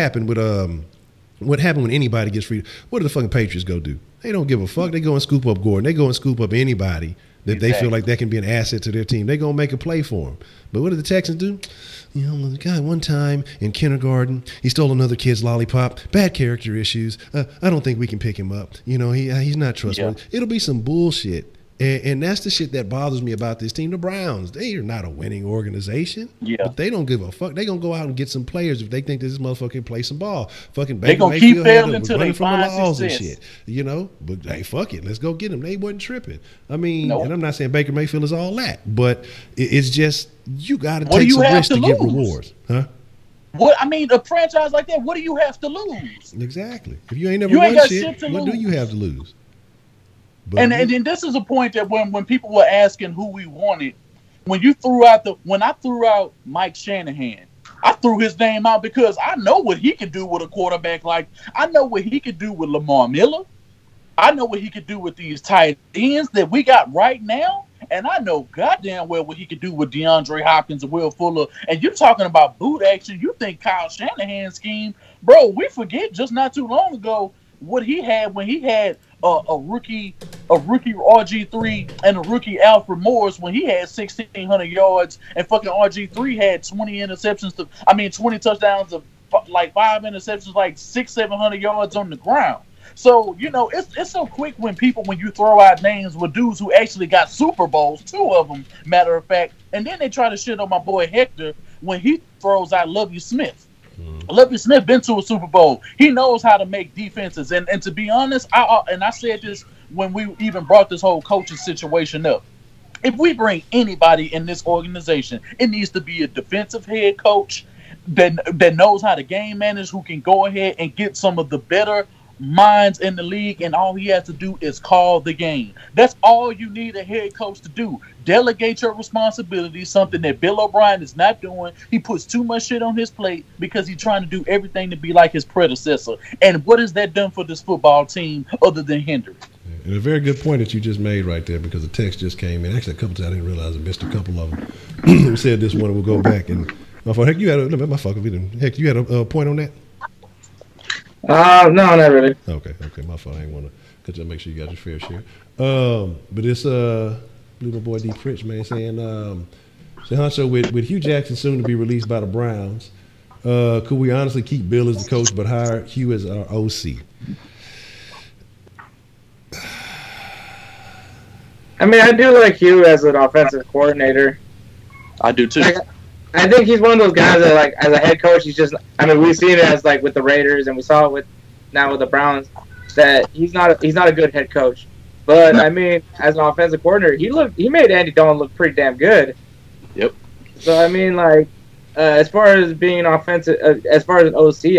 happened when anybody gets free? What do the fucking Patriots go do? They don't give a fuck. They go and scoop up Gordon. They go and scoop up anybody that they feel like that can be an asset to their team. They going to make a play for them. But what did the Texans do? The guy one time in kindergarten, he stole another kid's lollipop. Bad character issues. I don't think we can pick him up. He's not trustworthy. Yeah. It'll be some bullshit. And that's the shit that bothers me about this team. The Browns, they are not a winning organization. Yeah. But they don't give a fuck. They're going to go out and get some players if they think this motherfucker can play some ball. Fucking Baker Mayfield had them running from the laws and shit. But hey, fuck it. Let's go get them. They wasn't tripping. I mean, and I'm not saying Baker Mayfield is all that, but it's just you got to take some risks to get rewards. Huh? A franchise like that, what do you have to lose? Exactly. If you ain't never won shit, what do you have to lose? And then this is a point that when people were asking who we wanted, when I threw out Mike Shanahan, I threw his name out because I know what he could do with a quarterback. I know what he could do with Lamar Miller. I know what he could do with these tight ends that we got right now. And I know goddamn well what he could do with DeAndre Hopkins and Will Fuller. And you're talking about boot action. You think Kyle Shanahan's scheme. Bro, we forget just not too long ago what he had when he had a rookie RG3 and a rookie Alfred Morris when he had 1,600 yards and fucking RG3 had 20 touchdowns of like 5 interceptions, like 600-700 yards on the ground. So, it's so quick when you throw out names with dudes who actually got Super Bowls, 2 of them, matter of fact, and then they try to shit on my boy Hector when he throws out Lovie Smith. Lovie Smith been to a Super Bowl. He knows how to make defenses. And to be honest, I said this when we even brought this whole coaching situation up. If we bring anybody in this organization, it needs to be a defensive head coach that knows how to game manage, who can go ahead and get some of the better minds in the league, and all he has to do is call the game. That's all you need a head coach to do. Delegate your responsibilities, something that Bill O'Brien is not doing. He puts too much shit on his plate because he's trying to do everything to be like his predecessor. And what has that done for this football team other than hinder? And a very good point that you just made right there, because the text just came in. Actually, a couple times I didn't realize I missed a couple of them. We said this one, we'll go back. And Heck, you had a point on that? No, not really. Okay, my fault. I ain't want to, because I make sure you got your fair share. But it's my boy D. Fritz, man, saying, Honcho, with Hugh Jackson soon to be released by the Browns, could we honestly keep Bill as the coach but hire Hugh as our OC? I mean, I do like Hugh as an offensive coordinator. I do too. I think he's one of those guys that, like, as a head coach, we've seen it as, like, with the Raiders, and we saw it with the Browns, that he's not a good head coach. But I mean, as an offensive coordinator, he made Andy Dalton look pretty damn good. Yep. So I mean, like, as far as being offensive, as far as an OC,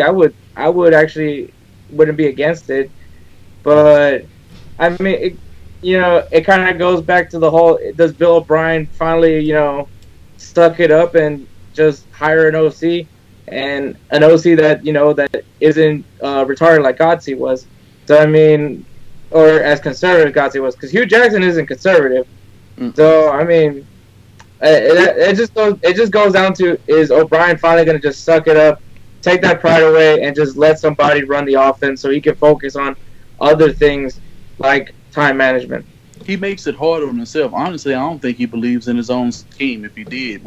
I would actually wouldn't be against it. But I mean, it kind of goes back to the whole: does Bill O'Brien finally, suck it up and just hire an OC, and an OC that that isn't retarded like Godsey was? So I mean, or as conservative Godsey was, because Hugh Jackson isn't conservative. So I mean, it just goes down to, is O'Brien finally going to just suck it up, take that pride away, and just let somebody run the offense so he can focus on other things like time management? He makes it hard on himself. Honestly, I don't think he believes in his own scheme. If he did,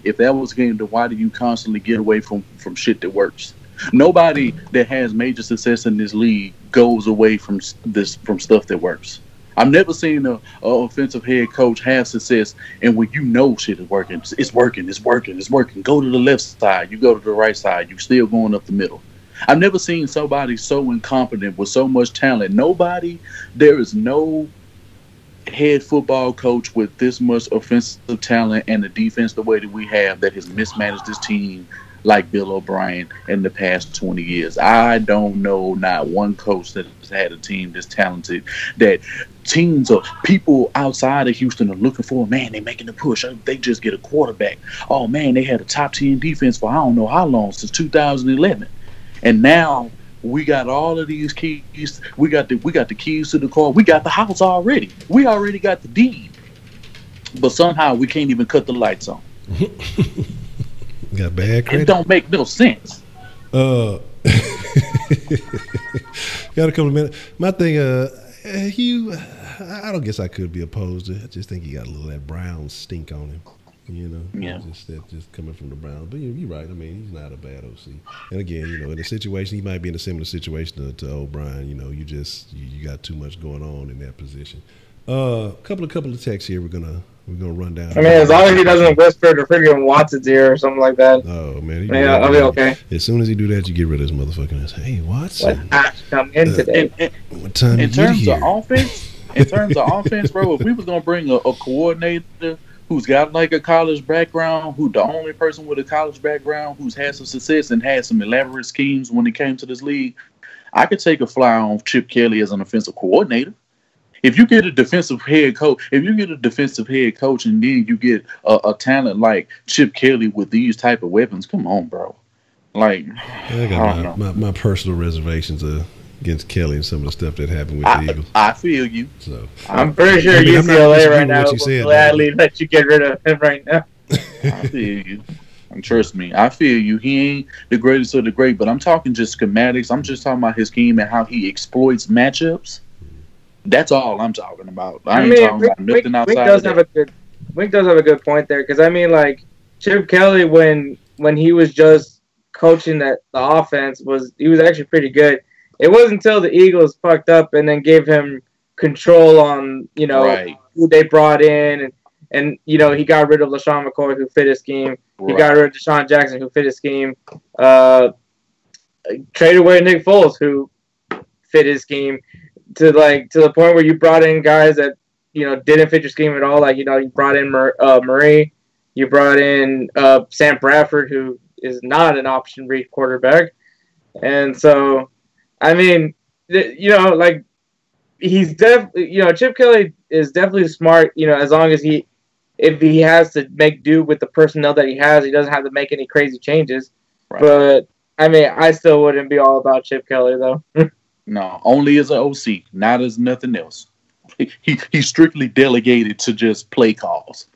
if that was the game, then why do you constantly get away from shit that works? Nobody that has major success in this league goes away from stuff that works. I've never seen a offensive head coach have success, and when shit is working, it's working. Go to the left side, you go to the right side, you still going up the middle. I've never seen somebody so incompetent with so much talent. There is no head football coach with this much offensive talent and the defense the way that we have that has mismanaged this team like Bill O'Brien in the past 20 years. I don't know not one coach that has had a team this talented, that teams of people outside of Houston are looking for. Man, they're making a push. They just get a quarterback. Oh, man, they had a top 10 defense for I don't know how long, since 2011. And now we got all of these keys. We got the keys to the car. We got the house already. We already got the deed. But somehow we can't even cut the lights on. Got bad credit. It don't make no sense. Got a couple of minutes. My thing, Hugh, I don't guess I could be opposed to it. I just think he got a little of that Brown stink on him. Yeah. Just coming from the Browns. But you're right. I mean, he's not a bad OC. And again, in a situation, he might be in a similar situation to O'Brien. You got too much going on in that position. Couple of texts here. We're gonna run down. I mean, as long as he doesn't whisper to freaking Watson's ear or something like that. Oh man, I'll be okay. As soon as he do that, you get rid of this motherfucker and say, "Hey, Watson, what come in today?" What time in terms of offense, bro, if we was gonna bring a coordinator who's got like a college background, who the only person with a college background who's had some success and had some elaborate schemes when it came to this league, I could take a fly on Chip Kelly as an offensive coordinator. If you get a defensive head coach, and then you get a talent like Chip Kelly with these type of weapons, come on, bro. Like, I got my personal reservations of against Kelly and some of the stuff that happened with the Eagles. I feel you. So I'm pretty sure I mean, I'm not UCLA disagreeing right with now what you will said, gladly let you get rid of him right now. I feel you. And trust me, I feel you. He ain't the greatest of the great, but I'm talking just schematics. I'm just talking about his scheme and how he exploits matchups. That's all I'm talking about. I ain't talking about nothing outside of that. Wink does have a good point there, because I mean, like, Chip Kelly, when he was just coaching the offense, he was actually pretty good. It wasn't until the Eagles fucked up and then gave him control on, who they brought in, and he got rid of LaShawn McCoy, who fit his scheme. He got rid of Deshaun Jackson, who fit his scheme. Traded away Nick Foles, who fit his scheme. To the point where you brought in guys that didn't fit your scheme at all. Like you brought in Murray, you brought in Sam Bradford, who is not an option read quarterback, and so I mean, he's definitely Chip Kelly is definitely smart. As long as if he has to make do with the personnel that he has, he doesn't have to make any crazy changes. Right. But I mean, I still wouldn't be all about Chip Kelly though. No, only as an OC, not as nothing else. He's strictly delegated to just play calls.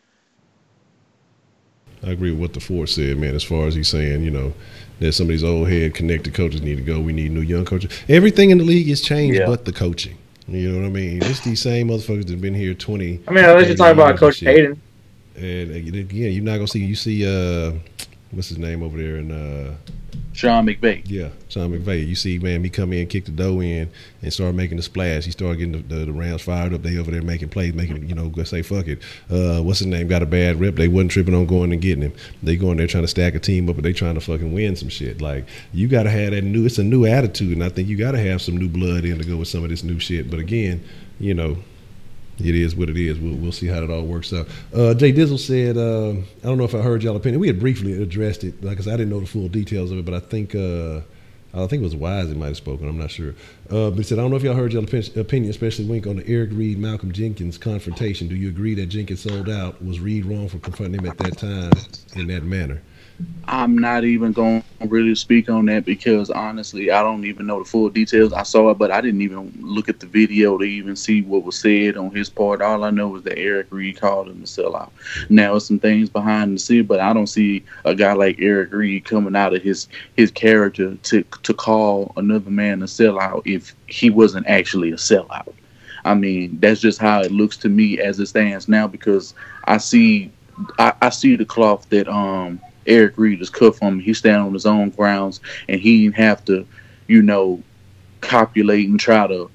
I agree with what the Force said, man, as far as he's saying, that some of these old head connected coaches need to go. We need new young coaches. Everything in the league has changed but the coaching. You know what I mean? It's these same motherfuckers that have been here 20. I mean, unless you're talking about Coach Payton. And again, you're not going to see, you see, what's his name over there in Sean McVay. Yeah, Sean McVay. You see, man, he come in, kick the dough in, and start making the splash. He started getting the Rams fired up. They over there making plays, go say fuck it. What's his name? Got a bad rep. They wasn't tripping on going and getting him. They going there trying to stack a team up, but they trying to fucking win some shit. Like, you got to have that it's a new attitude, and I think you got to have some new blood in to go with some of this new shit. But again, it is what it is. We'll see how it all works out. Jay Dizzle said, I don't know if I heard y'all opinion. We had briefly addressed it, because I didn't know the full details of it, but I think it was Wise that might have spoken. I'm not sure. But he said, I don't know if y'all heard y'all opinion, especially Wink, on the Eric Reed, Malcolm Jenkins confrontation. Do you agree that Jenkins sold out? Was Reed wrong for confronting him at that time in that manner? I'm not even going to really speak on that, because honestly, I don't even know the full details. I saw it, but I didn't even look at the video to even see what was said on his part. All I know is that Eric Reed called him a sellout. Now, there's some things behind the scene, but I don't see a guy like Eric Reed coming out of his character to call another man a sellout if he wasn't actually a sellout. I mean, that's just how it looks to me as it stands now, because I see the cloth that Eric Reed is cut from. He stand on his own grounds, and he didn't have to, copulate and try to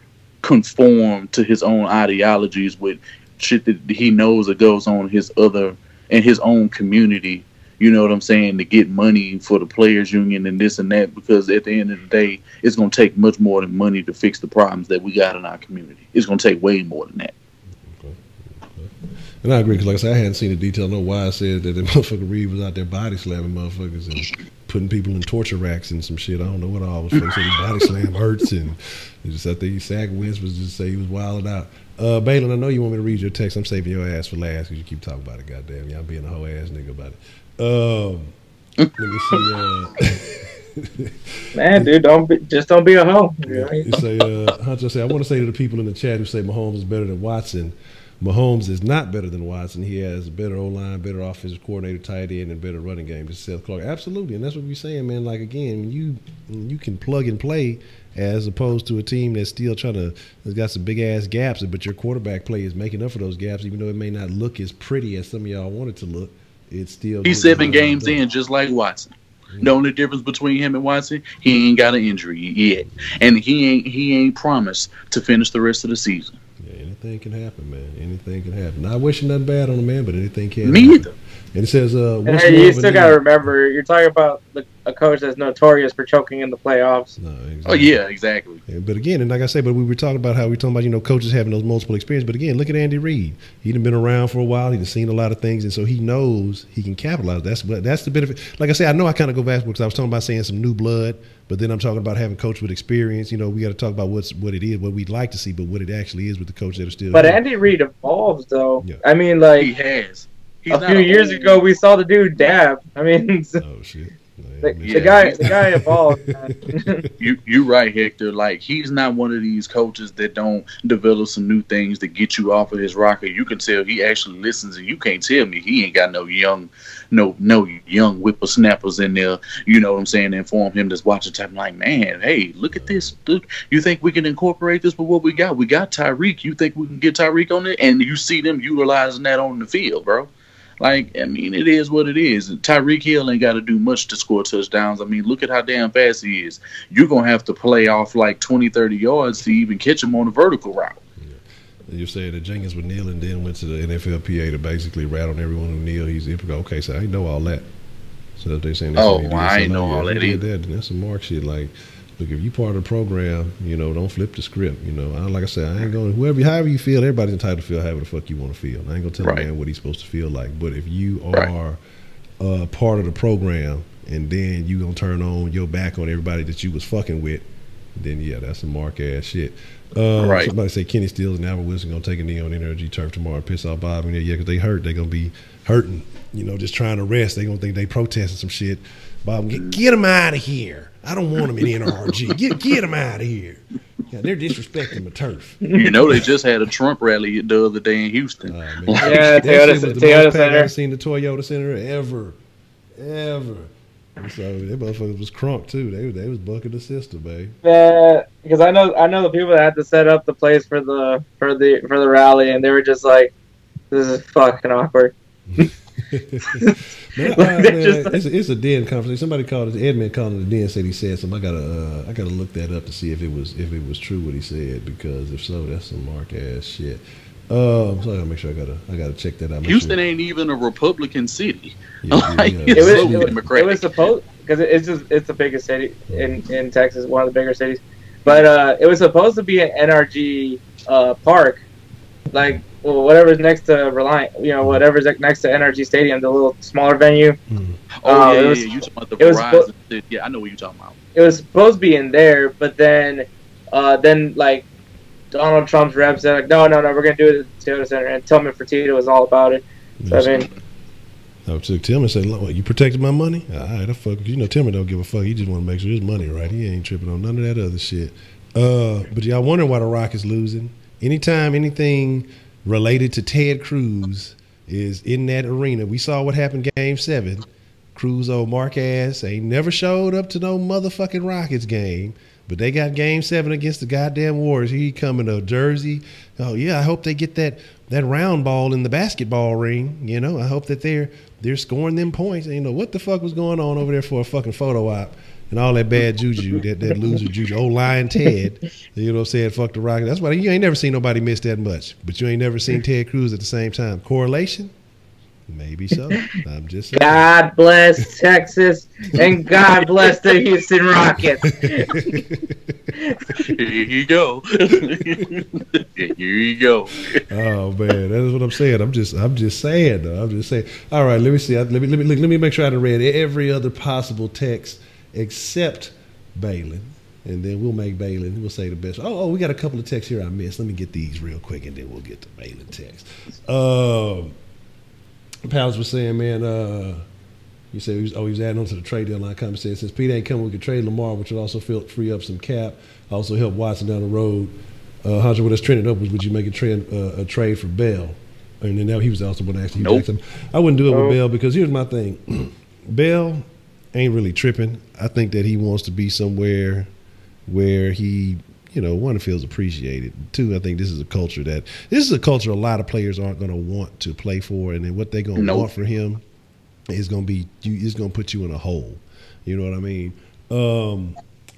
conform to his own ideologies with shit that he knows that goes on in his own community. You know what I'm saying? To get money for the players union and this and that, because at the end of the day, it's going to take much more than money to fix the problems that we got in our community. It's going to take way more than that. And I agree, because like I said, I hadn't seen the detail. I know why I said that the motherfucker Reed was out there body slamming motherfuckers and putting people in torture racks and some shit. I don't know what all was fixing. His body slam hurts, and just I think Zach Wentz was just say he was wilding out. Balin, I know you want me to read your text. I'm saving your ass for last because you keep talking about it. Goddamn, y'all being a whole ass nigga about it. Let me see. Man, dude, don't be a hoe. Yeah. You say, Honcho say, I want to say to the people in the chat who say Mahomes is better than Watson. Mahomes is not better than Watson. He has a better O-line, better offensive coordinator, tight end, and better running game. This is Seth Clark. Absolutely, and that's what we're saying, man. Like, again, when you can plug and play as opposed to a team that's still has got some big-ass gaps, but your quarterback play is making up for those gaps, even though it may not look as pretty as some of y'all want it to look. It's still – He's 7 games in, just like Watson. Mm-hmm. The only difference between him and Watson, he ain't got an injury yet. And he ain't promised to finish the rest of the season. Anything can happen, man. Anything can happen. Not wishing nothing bad on a man, but anything can. Me either. And it says, hey, you still got to remember, you're talking about a coach that's notorious for choking in the playoffs. No, exactly. Oh, yeah, exactly. Yeah, but again, and like I said, but we were talking about coaches having those multiple experiences. But again, look at Andy Reid. He'd been around for a while. He'd seen a lot of things, and so he knows he can capitalize. That's the benefit. Like I said, I know I kind of go back because I was talking about saying some new blood, but then I'm talking about having coach with experience. We got to talk about what it is, what we'd like to see, but what it actually is with the coach that are still. But here. Andy Reid evolves, though. Yeah. I mean, like he has. A few years ago, we saw the dude dab. I mean, oh shit. The guy evolved. You're right, Hector. Like, he's not one of these coaches that don't develop some new things to get you off of his rocker. You can tell he actually listens, and you can't tell me he ain't got no young whippersnappers in there. You know what I'm saying? To inform him that's watching type like, man, hey, look at this. Look, you think we can incorporate this with what we got? We got Tyreek. You think we can get Tyreek on it? And you see them utilizing that on the field, bro. Like, I mean, it is what it is. Tyreek Hill ain't got to do much to score touchdowns. I mean, look at how damn fast he is. You're going to have to play off like 20, 30 yards to even catch him on a vertical route. You said that Jenkins would kneel and then went to the NFLPA to basically rat on everyone who kneel. He's okay, so I didn't know all that. So that they saying I ain't know all that either. That's some mark shit. Like, look, if you part of the program, don't flip the script. Like I said, I ain't going to, however you feel, everybody's entitled to feel however the fuck you want to feel. I ain't going to tell a man what he's supposed to feel like. But if you are part of the program and then you going to turn on your back on everybody that you was fucking with, then yeah, that's some mark ass shit. Somebody say Kenny Stills and Albert Wilson going to take a knee on NRG turf tomorrow and piss off Bob. And yeah, because they hurt. They're going to be hurting, just trying to rest. They're going to think they protesting some shit. Bob, get them out of here. I don't want them in NRG. Get them out of here. Yeah, they're disrespecting the turf. They just had a Trump rally the other day in Houston. Yeah, Toyota Center. I've seen the Toyota Center ever. So that motherfucker was crunk too. They was bucking the system, babe. Yeah, because I know the people that had to set up the place for the rally, and they were just like, "This is fucking awkward." It's a den conversation. Somebody called it. Edmund called it a den. Said he said something. I gotta look that up to see if it was true what he said, because if so, that's some mark ass shit. So I gotta make sure I gotta check that out. Houston ain't even a Republican city. It was supposed, because it's the biggest city in Texas, one of the bigger cities. But it was supposed to be an NRG park, like whatever's next to Reliant, whatever's next to NRG Stadium, the little smaller venue. You talking about the Verizon? Yeah, I know what you're talking about. It was supposed to be in there, but then like Donald Trump's rep said, like, no, we're gonna do it at the Toyota Center, and Tillman Fertitta was all about it. So I mean, Tillman said, "Look, you protected my money. All right, fuck. Tillman don't give a fuck. He just want to make sure his money right. He ain't tripping on none of that other shit." But y'all wondering why the Rock is losing? Anytime anything related to Ted Cruz is in that arena, we saw what happened Game 7. Cruz old Mark ass ain't never showed up to no motherfucking Rockets game. But they got Game 7 against the goddamn Warriors. He coming to Jersey. Oh yeah, I hope they get that round ball in the basketball ring. I hope that they're scoring them points. And what the fuck was going on over there for a fucking photo op and all that bad juju, that loser juju, old lying Ted. Said fuck the Rockets. That's why you ain't never seen nobody miss that much. But you ain't never seen Ted Cruz at the same time. Correlation? Maybe so. I'm just saying. God bless Texas and God bless the Houston Rockets. Here you go. Here you go. Oh man, that's what I'm saying. I'm just saying though. I'm just saying. All right, let me see. Let me make sure I done read every other possible text except Balin. And then we'll make Balin. We'll say the best. Oh, we got a couple of texts here I missed. Let me get these real quick, and then we'll get to Balin text. Pals was saying, man, he said he was adding on to the trade deadline conversation. Since Pete ain't coming, we could trade Lamar, which would also free up some cap, also help Watson down the road. Honcho, what that's trending up was, would you make a trade for Bell? And then now he was also one asking you. Nope. I wouldn't do it with Bell, because here's my thing. Bell ain't really tripping. I think that he wants to be somewhere where he, one, feels appreciated. Two, I think this is a culture a lot of players aren't going to want to play for, and then what they're going to want for him is going to put you in a hole. You know what I mean?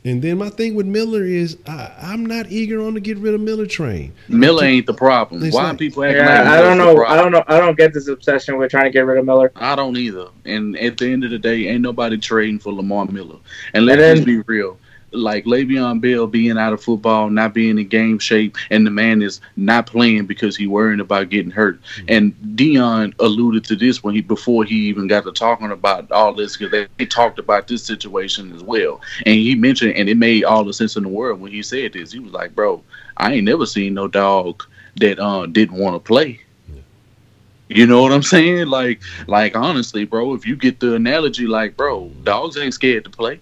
And then my thing with Miller is I'm not eager on to get rid of Miller train. Miller ain't the problem. Why people acting like I don't know. I don't get this obsession with trying to get rid of Miller. I don't either. And at the end of the day, ain't nobody trading for Lamar Miller. And let's be real. Like Le'Veon Bell being out of football, not being in game shape, and the man is not playing because he worrying about getting hurt. Mm-hmm. And Dion alluded to this before he even got to talking about all this, because they talked about this situation as well. And he mentioned, and it made all the sense in the world when he said this. He was like, "Bro, I ain't never seen no dog that didn't want to play." You know what I'm saying? Like honestly, bro, if you get the analogy, like, bro, dogs ain't scared to play.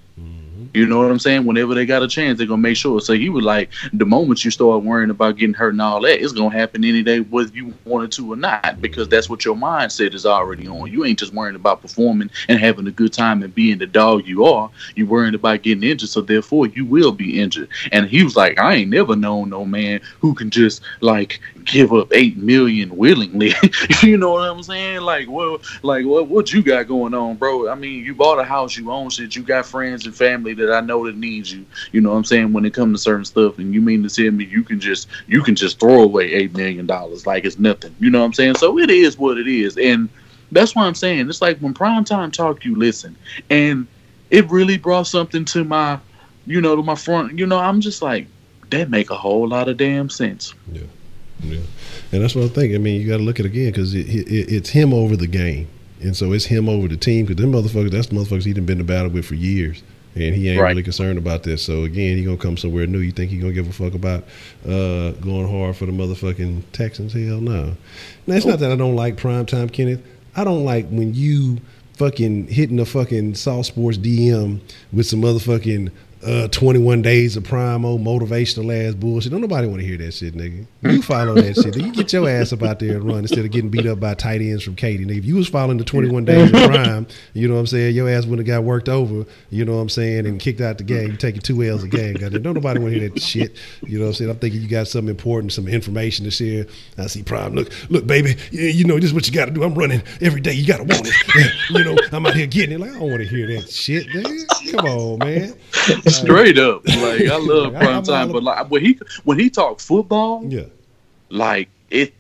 You know what I'm saying? Whenever they got a chance, they're going to make sure. So he was like, the moment you start worrying about getting hurt and all that, it's going to happen any day whether you wanted to or not, because that's what your mindset is already on. You ain't just worrying about performing and having a good time and being the dog you are. You're worrying about getting injured, so therefore you will be injured. And he was like, I ain't never known no man who can just, like, give up $8 million willingly. You know what I'm saying? Like, well, what you got going on, bro? I mean, you bought a house, you own shit, you got friends and family that I know that needs you. You know what I'm saying? When it comes to certain stuff, and you mean to tell me you can just throw away $8 million like it's nothing. You know what I'm saying? So it is what it is, and that's why I'm saying it's like when primetime talk, you listen, and it really brought something to my, to my front. I'm just like, that make a whole lot of damn sense. Yeah. Yeah, and that's what I'm thinking. I mean, you got to look at it again because it's him over the game, and so it's him over the team. Because that's the motherfuckers he done been in battle with for years, and he ain't really concerned about this. So again, he gonna come somewhere new. You think he gonna give a fuck about going hard for the motherfucking Texans? Hell no. Now it's not that I don't like primetime, Kenneth. I don't like when you fucking hitting a fucking Soft Sports DM with some motherfucking 21 days of prime old motivational ass bullshit. Don't nobody want to hear that shit, nigga. You follow that shit. You get your ass up out there and run instead of getting beat up by tight ends from Katie. Nigga, if you was following the 21 days of prime, you know what I'm saying, your ass wouldn't have got worked over, you know what I'm saying, and kicked out the game. You taking 2 L's a game. Goddamn. Don't nobody want to hear that shit. You know what I'm saying? I'm thinking you got something important, some information to share. I see prime. Look, baby, this is what you got to do. I'm running every day. You got to want it. I'm out here getting it. Like, I don't want to hear that shit, nigga. Come on, man. Straight up, like I love prime time, but like when he talk football, like it.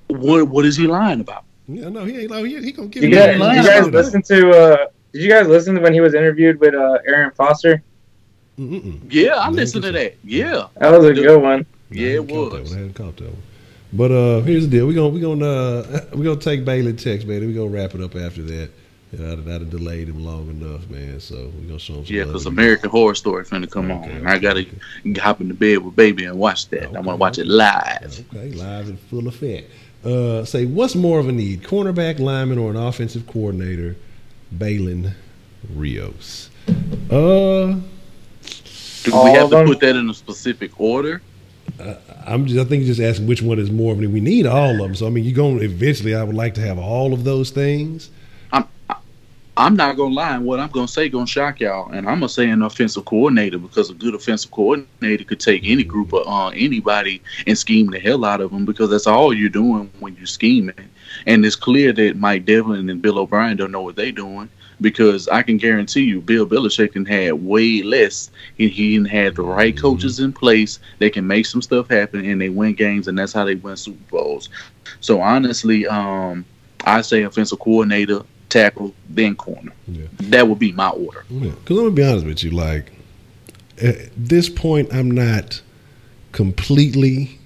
What is he lying about? Yeah, no, he ain't lying. He gonna get. Did you guys listen to when he was interviewed with Aaron Foster? Yeah, I listened to that. Yeah, that was a good one. Yeah, it was. I hadn't caught that one. But here's the deal: we're gonna take Bailey text, man. We're gonna wrap it up after that. I'd have delayed him long enough, man. So we're gonna show him some love. Because American Horror Story finna come on. Okay. I gotta hop in the bed with baby and watch that. I want to watch it live. Okay, live and full effect. Say, what's more of a need, cornerback, lineman, or an offensive coordinator? Balin Rios. Do we have to put that in a specific order? I think just asking which one is more of a need. We need all of them. So I mean, eventually. I would like to have all of those things. I'm not gonna lie, and what I'm gonna say gonna shock y'all, and I'm gonna say an offensive coordinator, because a good offensive coordinator could take any group of anybody and scheme the hell out of them, because that's all you're doing when you're scheming. And it's clear that Mike Devlin and Bill O'Brien don't know what they're doing, because I can guarantee you Bill Belichick had way less. He had the right coaches in place. They can make some stuff happen, and they win games, and that's how they win Super Bowls. So honestly, I say offensive coordinator, tackle, then corner. Yeah. That would be my order. Yeah. Because I'm going to be honest with you, like, at this point, I'm not completely,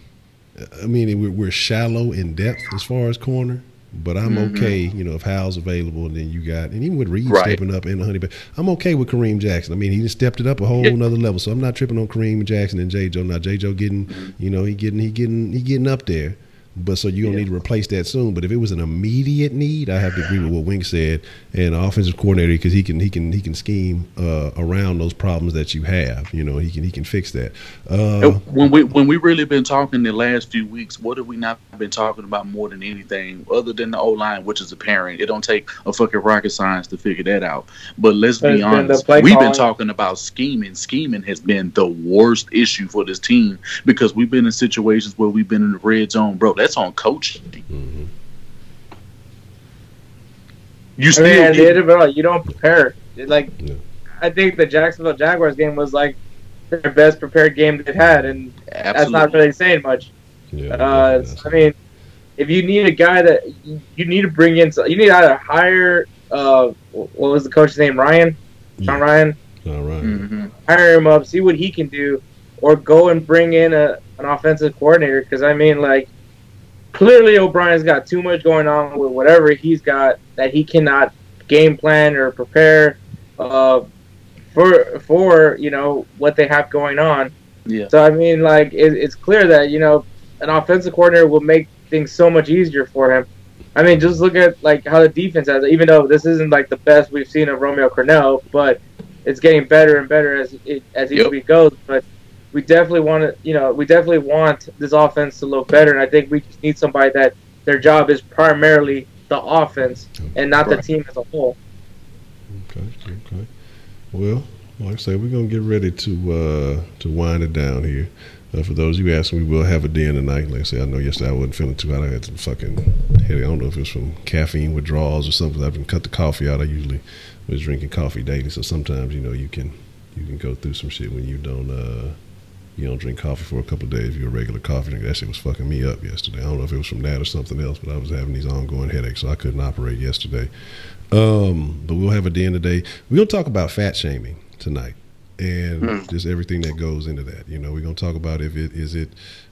we're shallow in depth as far as corner, but I'm okay, if Hal's available, and then you got, and even with Reed stepping up and the Honey Badger, I'm okay with Kareem Jackson. I mean, he just stepped it up a whole nother level, so I'm not tripping on Kareem Jackson and J-Joe. Now, J-Joe getting, he getting up there. But so you're going to need to replace that soon. But if it was an immediate need, I have to agree with what Wink said, and offensive coordinator, because he can scheme around those problems that you have. He can fix that. When we really been talking the last few weeks, what have we not been talking about more than anything, other than the O-line, which is apparent? It don't take a fucking rocket science to figure that out. But let's be honest, we've been talking about scheming. Scheming has been the worst issue for this team, because we've been in situations where we've been in the red zone, bro. That's on coaching. Mm-hmm. You don't prepare. I think the Jacksonville Jaguars game was like their best prepared game they've had, and that's not really saying much. Yeah, if you need a guy that you need to bring in, you need to either hire what was the coach's name? Ryan? Sean Ryan? Ryan. Hire him up, see what he can do, or go and bring in an offensive coordinator, because clearly O'Brien's got too much going on with whatever he's got that he cannot game plan or prepare for what they have going on. Yeah. So it's clear that an offensive coordinator will make things so much easier for him. I mean, just look at like how the defense has. Even though this isn't like the best we've seen of Romeo Cornell, but it's getting better and better as each week goes. But we definitely want to, we definitely want this offense to look better. And I think we just need somebody that their job is primarily the offense and not the team as a whole. Okay. Well, like I say, we're gonna get ready to wind it down here. For those of you asking, we will have a dinner tonight. Like I said, I know yesterday I wasn't feeling too hot. I had some fucking headache. I don't know if it was from caffeine withdrawals or something. I've been cut the coffee out. I usually was drinking coffee daily, so sometimes you can go through some shit when you don't drink coffee for a couple of days. If you're a regular coffee drinker, that shit was fucking me up yesterday. I don't know if it was from that or something else, but I was having these ongoing headaches, so I couldn't operate yesterday. But we'll have a dinner today. We're gonna talk about fat shaming tonight. And just everything that goes into that. We're going to talk about is it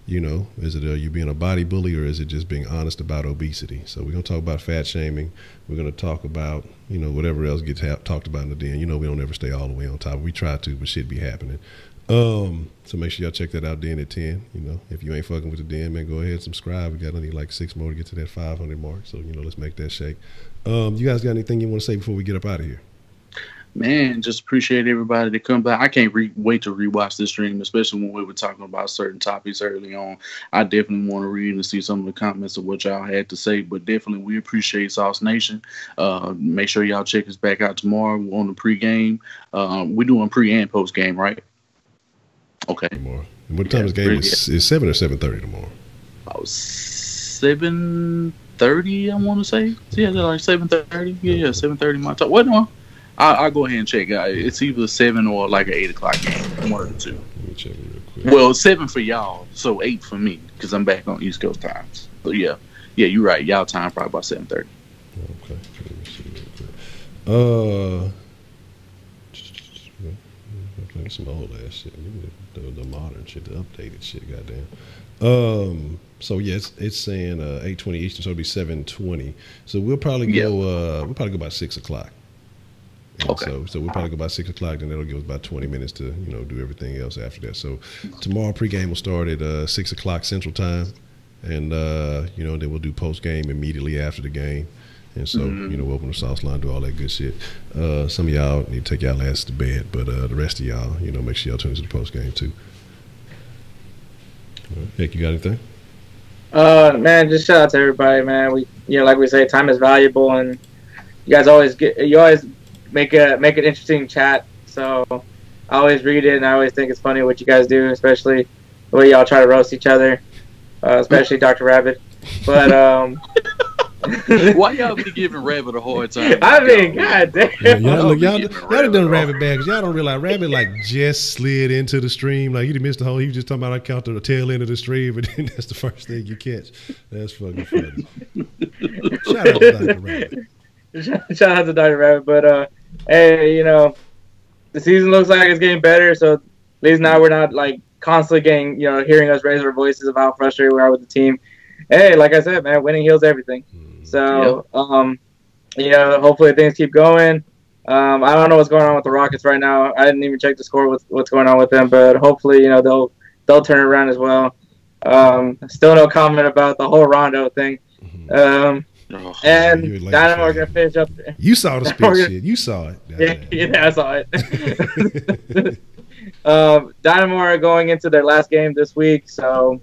you being a body bully, or is it just being honest about obesity? So we're going to talk about fat shaming. We're going to talk about, whatever else gets talked about in the den. We don't ever stay all the way on top. We try to, but shit be happening. So make sure y'all check that out, Den at 10. If you ain't fucking with the Den, man, go ahead and subscribe. We got only like 6 more to get to that 500 mark. So, let's make that shake. You guys got anything you want to say before we get up out of here? Man, just appreciate everybody to come back. I can't wait to rewatch this stream, especially when we were talking about certain topics early on. I definitely want to read and see some of the comments of what y'all had to say, but definitely we appreciate Sauce Nation. Make sure y'all check us back out tomorrow on the pregame. We're doing pre and post game, right? Okay. Tomorrow. And what time is game? Is 7 or 7:30 tomorrow? 7:30, I want to say. Yeah, like 7:30. Yeah, 7:30 my time. What? No. I'll go ahead and check. It's either 7 or like an 8 o'clock game. One of the two. Let me check it real quick. Well, 7 for y'all, so 8 for me because I'm back on East Coast times. But yeah, you're right. Y'all time probably about 7:30. Okay. Let me see real quick. Some old ass shit. The modern shit, the updated shit. Goddamn. So yeah, it's saying 8:20 Eastern, so it'll be 7:20. So we'll probably go. We'll probably go about 6 o'clock. Okay. So we'll probably go about 6 o'clock, then that'll give us about 20 minutes to do everything else after that. So tomorrow pregame will start at 6 o'clock Central Time, and then we'll do post game immediately after the game. And so we'll open the sauce line, do all that good shit. Some of y'all need to take y'all asses to bed, but the rest of y'all, make sure y'all tune into the post game too. Heck, you got anything? Man, just shout out to everybody, man. We, like we say, time is valuable, and you always make an interesting chat. So I always read it, and I always think it's funny what you guys do, especially the way y'all try to roast each other, especially Dr. Rabbit. But why y'all be giving Rabbit a hard time? I mean, god damn. Y'all done Rabbit bad because y'all don't realize Rabbit just slid into the stream. Like, he didn't miss the whole. He was just talking about I count the tail end of the stream, but then that's the first thing you catch. That's fucking funny. Shout out to Dr. Rabbit. Shout out to Dr. Rabbit, but hey, the season looks like it's getting better. So at least now we're not like constantly getting, hearing us raise our voices about how frustrated we are with the team. Hey, like I said, man, winning heals everything. So, hopefully things keep going. I don't know what's going on with the Rockets right now. I didn't even check the score with what's going on with them, but hopefully, they'll turn it around as well. Still no comment about the whole Rondo thing. And Dynamo are going to finish up. You saw the spit shit. You saw it. Yeah, I saw it. Dynamo are going into their last game this week, so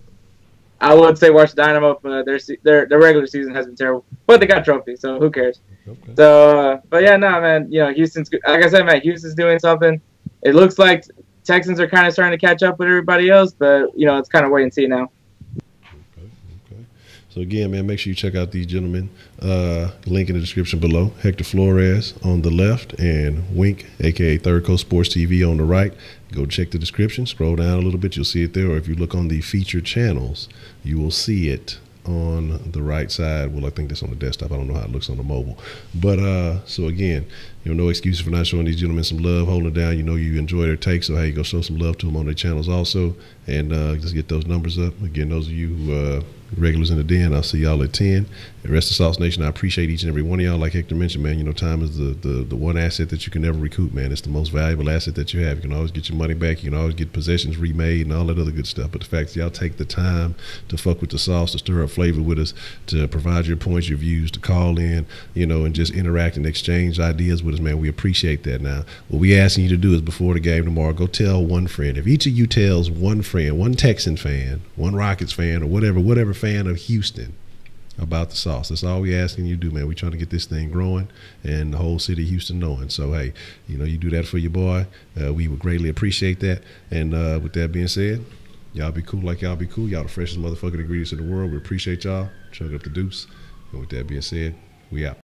I would say watch Dynamo. But their regular season has been terrible, but they got trophies, so who cares? Okay. So, but yeah, no, man. Houston's, like I said, man, Houston's doing something. It looks like Texans are kind of starting to catch up with everybody else, but it's kind of wait and see now. So again, man, make sure you check out these gentlemen. Link in the description below. Hector Flores on the left and Wink, a.k.a. Third Coast Sports TV on the right. Go check the description. Scroll down a little bit. You'll see it there. Or if you look on the featured channels, you will see it on the right side. Well, I think that's on the desktop. I don't know how it looks on the mobile. But so again, no excuses for not showing these gentlemen some love, holding it down. You enjoy their takes, so hey, go show some love to them on their channels also, and just get those numbers up. Again, those of you who Regulars in the den, I'll see y'all at 10. The rest of Sauce Nation, I appreciate each and every one of y'all. Like Hector mentioned, man, you know, time is the one asset that you can never recoup, man. It's the most valuable asset that you have. You can always get your money back. You can always get possessions remade and all that other good stuff. But the fact that y'all take the time to fuck with the sauce, to stir up flavor with us, to provide your points, your views, to call in, you know, and just interact and exchange ideas with us, man, we appreciate that. Now, what we asking you to do is before the game tomorrow, go tell one friend. If each of you tells one friend, one Texan fan, one Rockets fan, or whatever fan of Houston about the sauce, that's all we asking you to do, man. We trying to get this thing growing and the whole city of Houston knowing. So, hey, you know, you do that for your boy. We would greatly appreciate that. And with that being said, y'all be cool like y'all be cool. Y'all the freshest motherfucking ingredients in the world. We appreciate y'all. Chug up the deuce. And with that being said, we out.